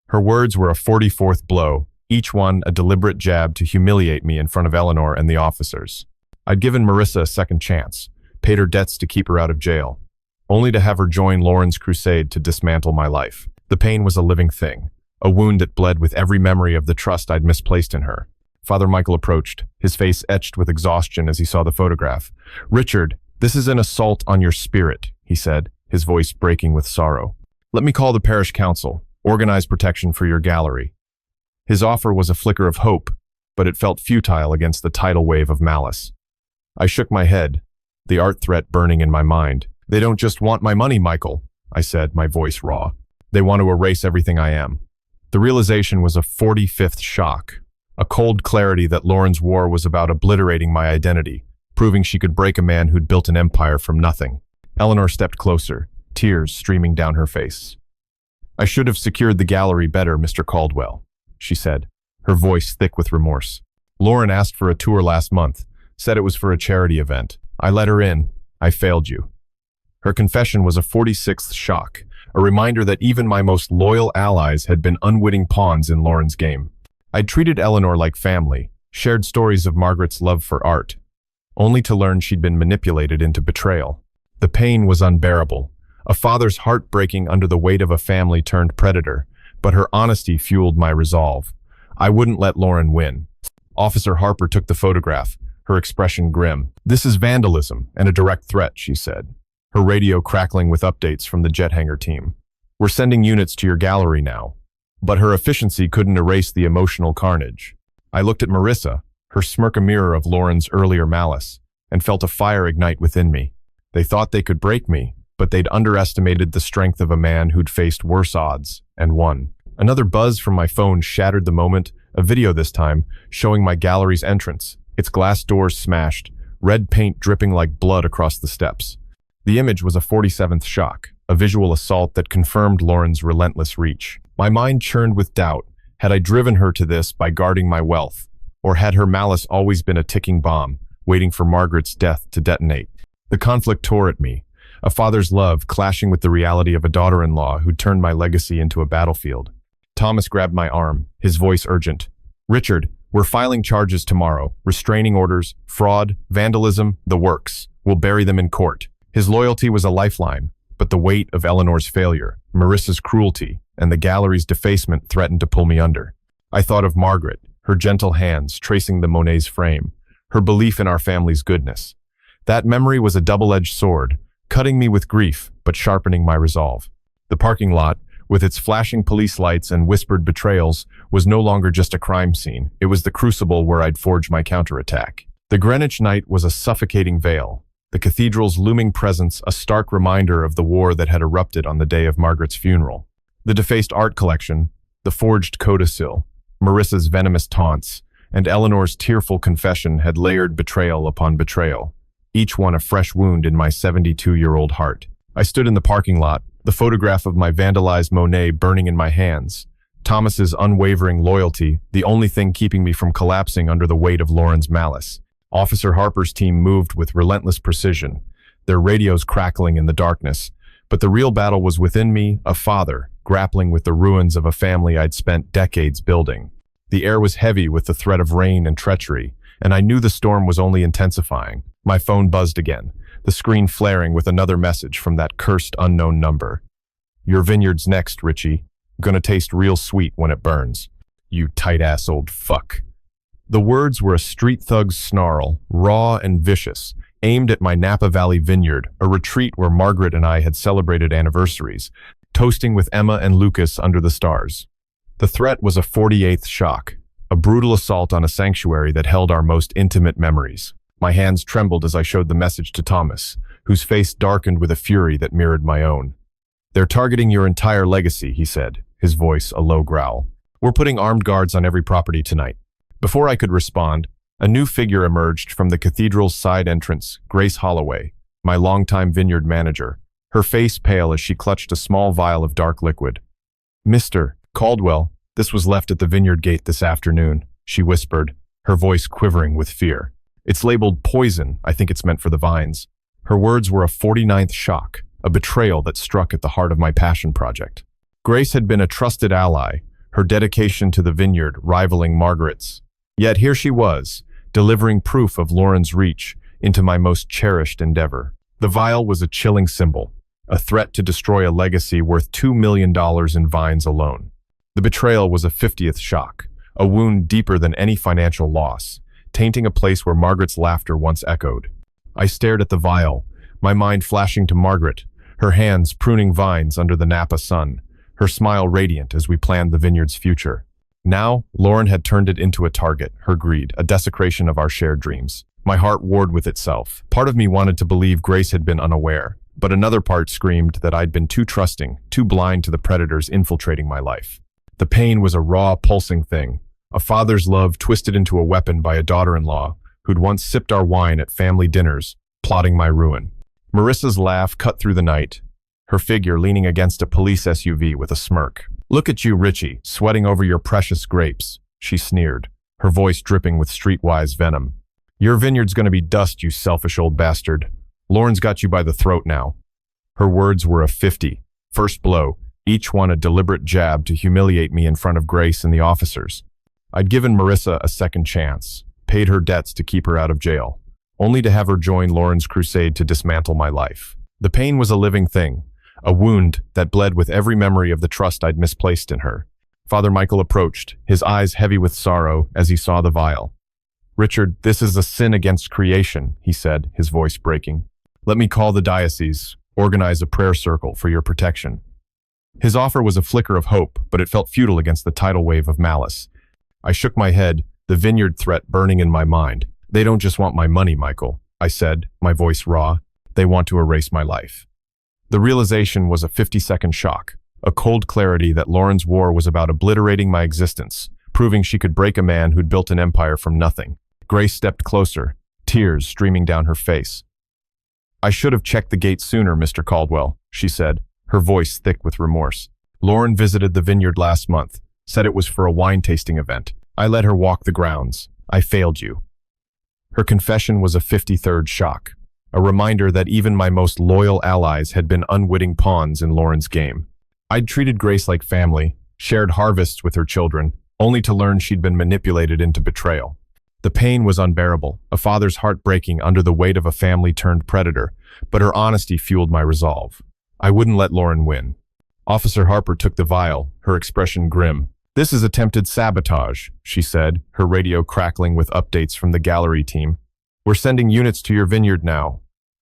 Her words were a 44th blow, each one a deliberate jab to humiliate me in front of Eleanor and the officers. I'd given Marissa a second chance, paid her debts to keep her out of jail, only to have her join Lauren's crusade to dismantle my life. The pain was a living thing, a wound that bled with every memory of the trust I'd misplaced in her. Father Michael approached, his face etched with exhaustion as he saw the photograph. "Richard, this is an assault on your spirit," he said, his voice breaking with sorrow. "Let me call the parish council, organize protection for your gallery." His offer was a flicker of hope, but it felt futile against the tidal wave of malice. I shook my head, the art threat burning in my mind. "They don't just want my money, Michael," I said, my voice raw. "They want to erase everything I am." The realization was a 45th shock, a cold clarity that Lauren's war was about obliterating my identity, proving she could break a man who'd built an empire from nothing. Eleanor stepped closer, tears streaming down her face. "I should have secured the gallery better, Mr. Caldwell," she said, her voice thick with remorse. "Lauren asked for a tour last month, said it was for a charity event. I let her in. I failed you." Her confession was a 46th shock, a reminder that even my most loyal allies had been unwitting pawns in Lauren's game. I'd treated Eleanor like family, shared stories of Margaret's love for art, only to learn she'd been manipulated into betrayal. The pain was unbearable, a father's heart breaking under the weight of a family-turned predator, but her honesty fueled my resolve. I wouldn't let Lauren win. Officer Harper took the photograph, her expression grim. "This is vandalism and a direct threat," she said, her radio crackling with updates from the jet hangar team. "We're sending units to your gallery now." But her efficiency couldn't erase the emotional carnage. I looked at Marissa, her smirk a mirror of Lauren's earlier malice, and felt a fire ignite within me. They thought they could break me, but they'd underestimated the strength of a man who'd faced worse odds, and won. Another buzz from my phone shattered the moment, a video this time, showing my gallery's entrance, its glass doors smashed, red paint dripping like blood across the steps. The image was a 47th shock, a visual assault that confirmed Lauren's relentless reach. My mind churned with doubt. Had I driven her to this by guarding my wealth? Or had her malice always been a ticking bomb, waiting for Margaret's death to detonate? The conflict tore at me, a father's love clashing with the reality of a daughter-in-law who'd turned my legacy into a battlefield. Thomas grabbed my arm, his voice urgent. "Richard, we're filing charges tomorrow, restraining orders, fraud, vandalism, the works. We'll bury them in court." His loyalty was a lifeline, but the weight of Eleanor's failure, Marissa's cruelty, and the gallery's defacement threatened to pull me under. I thought of Margaret, her gentle hands tracing the Monet's frame, her belief in our family's goodness. That memory was a double-edged sword, cutting me with grief, but sharpening my resolve. The parking lot, with its flashing police lights and whispered betrayals, was no longer just a crime scene. It was the crucible where I'd forged my counterattack. The Greenwich night was a suffocating veil, the cathedral's looming presence a stark reminder of the war that had erupted on the day of Margaret's funeral. The defaced art collection, the forged codicil, Marissa's venomous taunts, and Eleanor's tearful confession had layered betrayal upon betrayal, each one a fresh wound in my 72-year-old heart. I stood in the parking lot, the photograph of my vandalized Monet burning in my hands, Thomas's unwavering loyalty, the only thing keeping me from collapsing under the weight of Lauren's malice. Officer Harper's team moved with relentless precision, their radios crackling in the darkness, but the real battle was within me, a father, grappling with the ruins of a family I'd spent decades building. The air was heavy with the threat of rain and treachery, and I knew the storm was only intensifying. My phone buzzed again, the screen flaring with another message from that cursed unknown number. "Your vineyard's next, Richie. Gonna taste real sweet when it burns. You tight-ass old fuck." The words were a street thug's snarl, raw and vicious, aimed at my Napa Valley vineyard, a retreat where Margaret and I had celebrated anniversaries, toasting with Emma and Lucas under the stars. The threat was a 48th shock, a brutal assault on a sanctuary that held our most intimate memories. My hands trembled as I showed the message to Thomas, whose face darkened with a fury that mirrored my own. "They're targeting your entire legacy," he said, his voice a low growl. "We're putting armed guards on every property tonight." Before I could respond, a new figure emerged from the cathedral's side entrance, Grace Holloway, my longtime vineyard manager, her face pale as she clutched a small vial of dark liquid. "Mr. Caldwell, this was left at the vineyard gate this afternoon," she whispered, her voice quivering with fear. "It's labeled poison. I think it's meant for the vines." Her words were a 49th shock, a betrayal that struck at the heart of my passion project. Grace had been a trusted ally, her dedication to the vineyard rivaling Margaret's. Yet here she was, delivering proof of Lauren's reach into my most cherished endeavor. The vial was a chilling symbol, a threat to destroy a legacy worth $2 million in vines alone. The betrayal was a 50th shock, a wound deeper than any financial loss, tainting a place where Margaret's laughter once echoed. I stared at the vial, my mind flashing to Margaret, her hands pruning vines under the Napa sun, her smile radiant as we planned the vineyard's future. Now, Lauren had turned it into a target, her greed, a desecration of our shared dreams. My heart warred with itself. Part of me wanted to believe Grace had been unaware, but another part screamed that I'd been too trusting, too blind to the predators infiltrating my life. The pain was a raw, pulsing thing, a father's love twisted into a weapon by a daughter-in-law who'd once sipped our wine at family dinners, plotting my ruin. Marissa's laugh cut through the night, her figure leaning against a police SUV with a smirk. "Look at you, Richie, sweating over your precious grapes," she sneered, her voice dripping with streetwise venom. "Your vineyard's gonna be dust, you selfish old bastard. Lauren's got you by the throat now." Her words were a 50, first blow, each one a deliberate jab to humiliate me in front of Grace and the officers. I'd given Marissa a second chance, paid her debts to keep her out of jail, only to have her join Lauren's crusade to dismantle my life. The pain was a living thing, a wound that bled with every memory of the trust I'd misplaced in her. Father Michael approached, his eyes heavy with sorrow as he saw the vial. "Richard, this is a sin against creation," he said, his voice breaking. "Let me call the diocese, organize a prayer circle for your protection." His offer was a flicker of hope, but it felt futile against the tidal wave of malice. I shook my head, the vineyard threat burning in my mind. "They don't just want my money, Michael," I said, my voice raw. "They want to erase my life." The realization was a 50-second shock, a cold clarity that Lauren's war was about obliterating my existence, proving she could break a man who'd built an empire from nothing. Grace stepped closer, tears streaming down her face. "I should have checked the gate sooner, Mr. Caldwell," she said, her voice thick with remorse. "Lauren visited the vineyard last month, said it was for a wine tasting event. I let her walk the grounds. I failed you." Her confession was a 53rd shock, a reminder that even my most loyal allies had been unwitting pawns in Lauren's game. I'd treated Grace like family, shared harvests with her children, only to learn she'd been manipulated into betrayal. The pain was unbearable, a father's heart breaking under the weight of a family-turned predator, but her honesty fueled my resolve. I wouldn't let Lauren win. Officer Harper took the vial, her expression grim. "This is attempted sabotage," she said, her radio crackling with updates from the gallery team. "We're sending units to your vineyard now."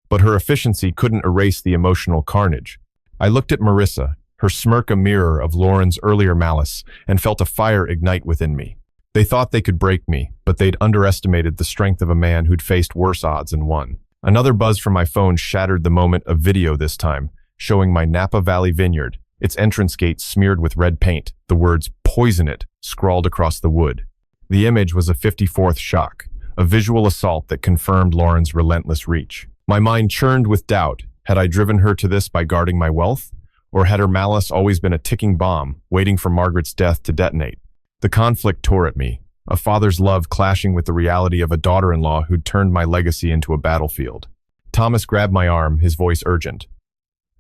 But her efficiency couldn't erase the emotional carnage. I looked at Marissa, her smirk a mirror of Lauren's earlier malice, and felt a fire ignite within me. They thought they could break me, but they'd underestimated the strength of a man who'd faced worse odds and won. Another buzz from my phone shattered the moment of video this time, showing my Napa Valley vineyard, its entrance gate smeared with red paint, the words "Poison it" scrawled across the wood. The image was a 54th shock, a visual assault that confirmed Lauren's relentless reach. My mind churned with doubt. Had I driven her to this by guarding my wealth? Or had her malice always been a ticking bomb, waiting for Margaret's death to detonate? The conflict tore at me, a father's love clashing with the reality of a daughter-in-law who'd turned my legacy into a battlefield. Thomas grabbed my arm, his voice urgent.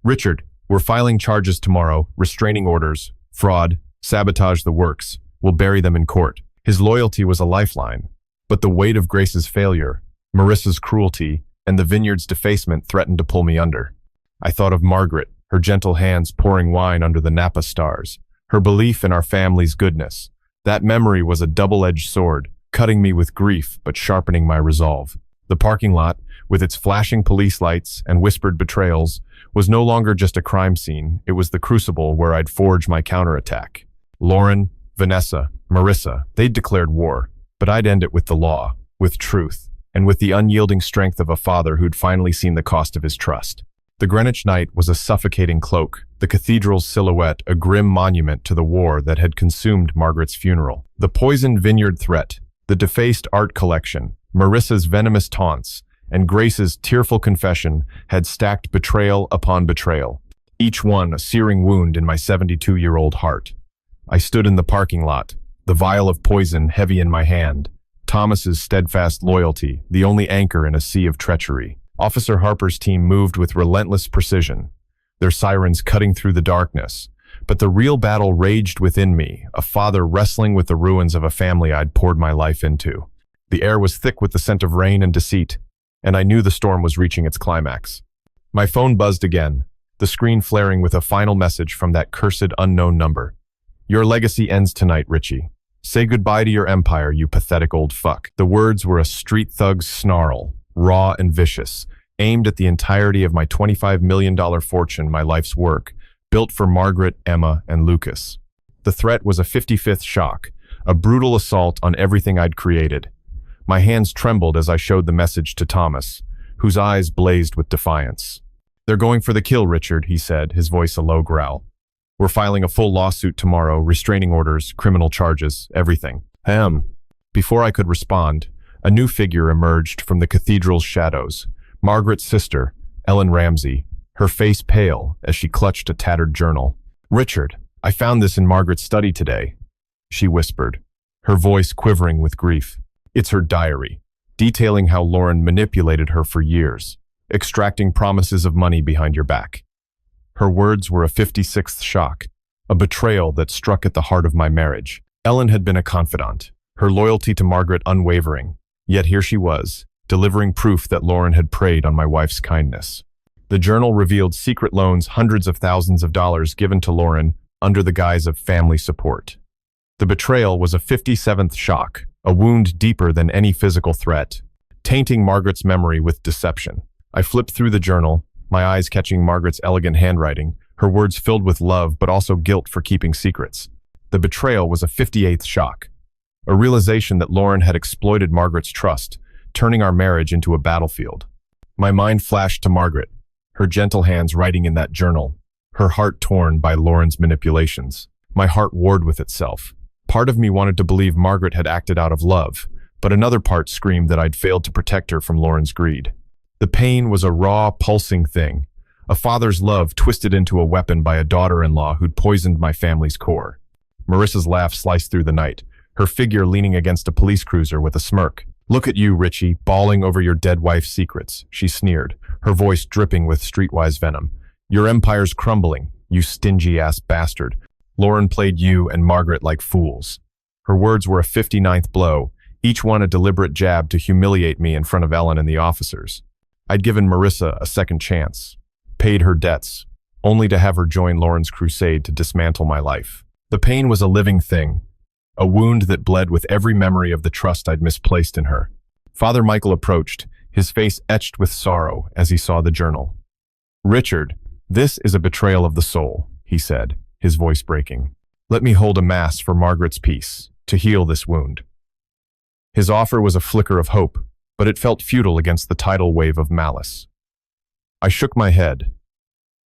"Richard, we're filing charges tomorrow, restraining orders, fraud, sabotage the works. We'll bury them in court." His loyalty was a lifeline, but the weight of Grace's failure, Marissa's cruelty, and the vineyard's defacement threatened to pull me under. I thought of Margaret, her gentle hands pouring wine under the Napa stars, her belief in our family's goodness. That memory was a double-edged sword, cutting me with grief but sharpening my resolve. The parking lot, with its flashing police lights and whispered betrayals, was no longer just a crime scene. It was the crucible where I'd forge my counterattack. Lauren, Vanessa, Marissa, they'd declared war, but I'd end it with the law, with truth, and with the unyielding strength of a father who'd finally seen the cost of his trust. The Greenwich night was a suffocating cloak, the cathedral's silhouette a grim monument to the war that had consumed Margaret's funeral. The poisoned vineyard threat, the defaced art collection, Marissa's venomous taunts, and Grace's tearful confession had stacked betrayal upon betrayal, each one a searing wound in my 72-year-old heart. I stood in the parking lot, the vial of poison heavy in my hand, Thomas's steadfast loyalty, the only anchor in a sea of treachery. Officer Harper's team moved with relentless precision, their sirens cutting through the darkness. But the real battle raged within me, a father wrestling with the ruins of a family I'd poured my life into. The air was thick with the scent of rain and deceit, and I knew the storm was reaching its climax. My phone buzzed again, the screen flaring with a final message from that cursed unknown number. "Your legacy ends tonight, Richie. Say goodbye to your empire, you pathetic old fuck." The words were a street thug's snarl, raw and vicious, aimed at the entirety of my $25 million fortune, my life's work, built for Margaret, Emma, and Lucas. The threat was a 55th shock, a brutal assault on everything I'd created. My hands trembled as I showed the message to Thomas, whose eyes blazed with defiance. "They're going for the kill, Richard," he said, his voice a low growl. "We're filing a full lawsuit tomorrow, restraining orders, criminal charges, everything." Before I could respond, a new figure emerged from the cathedral's shadows, Margaret's sister, Ellen Ramsey, her face pale as she clutched a tattered journal. "Richard, I found this in Margaret's study today," she whispered, her voice quivering with grief. "It's her diary, detailing how Lauren manipulated her for years, extracting promises of money behind your back." Her words were a 56th shock, a betrayal that struck at the heart of my marriage. Ellen had been a confidant, her loyalty to Margaret unwavering, yet here she was, delivering proof that Lauren had preyed on my wife's kindness. The journal revealed secret loans, hundreds of thousands of dollars given to Lauren under the guise of family support. The betrayal was a 57th shock, a wound deeper than any physical threat, tainting Margaret's memory with deception. I flipped through the journal, my eyes catching Margaret's elegant handwriting, her words filled with love but also guilt for keeping secrets. The betrayal was a 58th shock, a realization that Lauren had exploited Margaret's trust, turning our marriage into a battlefield. My mind flashed to Margaret, her gentle hands writing in that journal, her heart torn by Lauren's manipulations. My heart warred with itself. Part of me wanted to believe Margaret had acted out of love, but another part screamed that I'd failed to protect her from Lauren's greed. The pain was a raw, pulsing thing, a father's love twisted into a weapon by a daughter-in-law who'd poisoned my family's core. Marissa's laugh sliced through the night, her figure leaning against a police cruiser with a smirk. "Look at you, Richie, bawling over your dead wife's secrets," she sneered, her voice dripping with streetwise venom. "Your empire's crumbling, you stingy-ass bastard. Lauren played you and Margaret like fools." Her words were a 59th blow, each one a deliberate jab to humiliate me in front of Ellen and the officers. I'd given Marissa a second chance, paid her debts, only to have her join Lauren's crusade to dismantle my life. The pain was a living thing, a wound that bled with every memory of the trust I'd misplaced in her. Father Michael approached, his face etched with sorrow as he saw the journal. "Richard, this is a betrayal of the soul," he said, his voice breaking. "Let me hold a mass for Margaret's peace, to heal this wound." His offer was a flicker of hope, but it felt futile against the tidal wave of malice. I shook my head,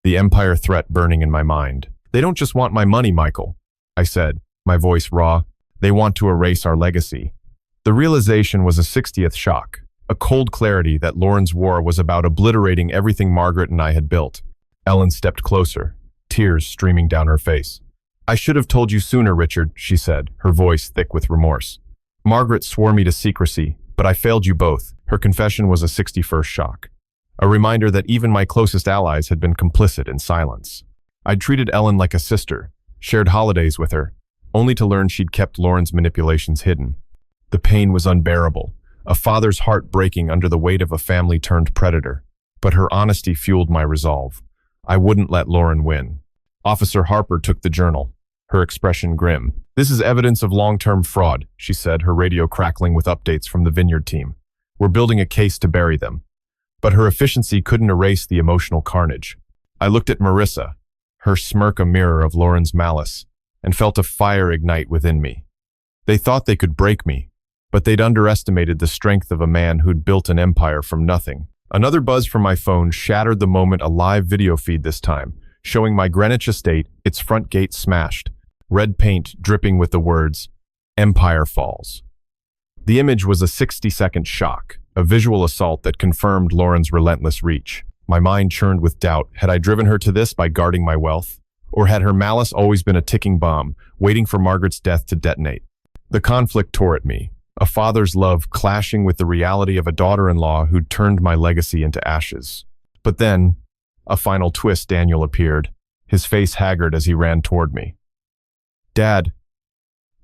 the empire threat burning in my mind. "They don't just want my money, Michael," I said, my voice raw. "They want to erase our legacy." The realization was a 60th shock, a cold clarity that Lauren's war was about obliterating everything Margaret and I had built. Ellen stepped closer, tears streaming down her face. "I should have told you sooner, Richard," she said, her voice thick with remorse. "Margaret swore me to secrecy, but I failed you both." Her confession was a 61st shock, a reminder that even my closest allies had been complicit in silence. I'd treated Ellen like a sister, shared holidays with her, only to learn she'd kept Lauren's manipulations hidden. The pain was unbearable, a father's heart breaking under the weight of a family-turned predator. But her honesty fueled my resolve. I wouldn't let Lauren win. Officer Harper took the journal, her expression grim. "This is evidence of long-term fraud," she said, her radio crackling with updates from the Vineyard team. "We're building a case to bury them." But her efficiency couldn't erase the emotional carnage. I looked at Marissa, her smirk a mirror of Lauren's malice, and felt a fire ignite within me. They thought they could break me, but they'd underestimated the strength of a man who'd built an empire from nothing. Another buzz from my phone shattered the moment, a live video feed this time, showing my Greenwich estate, its front gate smashed, red paint dripping with the words, "Empire Falls." The image was a 60-second shock, a visual assault that confirmed Lauren's relentless reach. My mind churned with doubt. Had I driven her to this by guarding my wealth? Or had her malice always been a ticking bomb, waiting for Margaret's death to detonate? The conflict tore at me, a father's love clashing with the reality of a daughter-in-law who'd turned my legacy into ashes. But then, a final twist, Daniel appeared, his face haggard as he ran toward me. "Dad,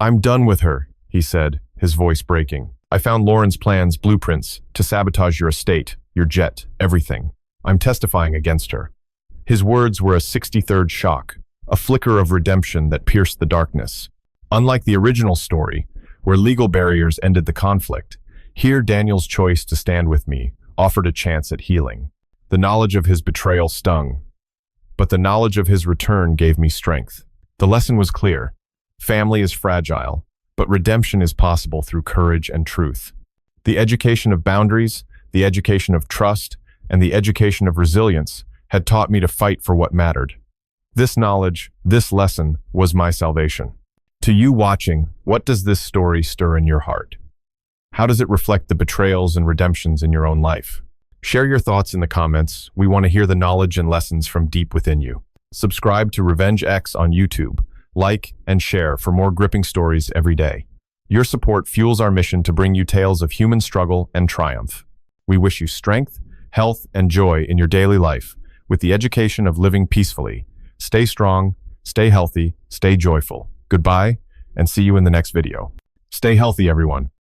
I'm done with her," he said, his voice breaking. "I found Lauren's plans, blueprints, to sabotage your estate, your jet, everything. I'm testifying against her." His words were a 63rd shock, a flicker of redemption that pierced the darkness. Unlike the original story, where legal barriers ended the conflict, here Daniel's choice to stand with me offered a chance at healing. The knowledge of his betrayal stung, but the knowledge of his return gave me strength. The lesson was clear. Family is fragile, but redemption is possible through courage and truth. The education of boundaries, the education of trust, and the education of resilience had taught me to fight for what mattered. This knowledge, this lesson, was my salvation. To you watching, what does this story stir in your heart? How does it reflect the betrayals and redemptions in your own life? Share your thoughts in the comments. We want to hear the knowledge and lessons from deep within you. Subscribe to Revenge X on YouTube. Like and share for more gripping stories every day. Your support fuels our mission to bring you tales of human struggle and triumph. We wish you strength, health, and joy in your daily life with the education of living peacefully. Stay strong, stay healthy, stay joyful. Goodbye, and see you in the next video. Stay healthy, everyone.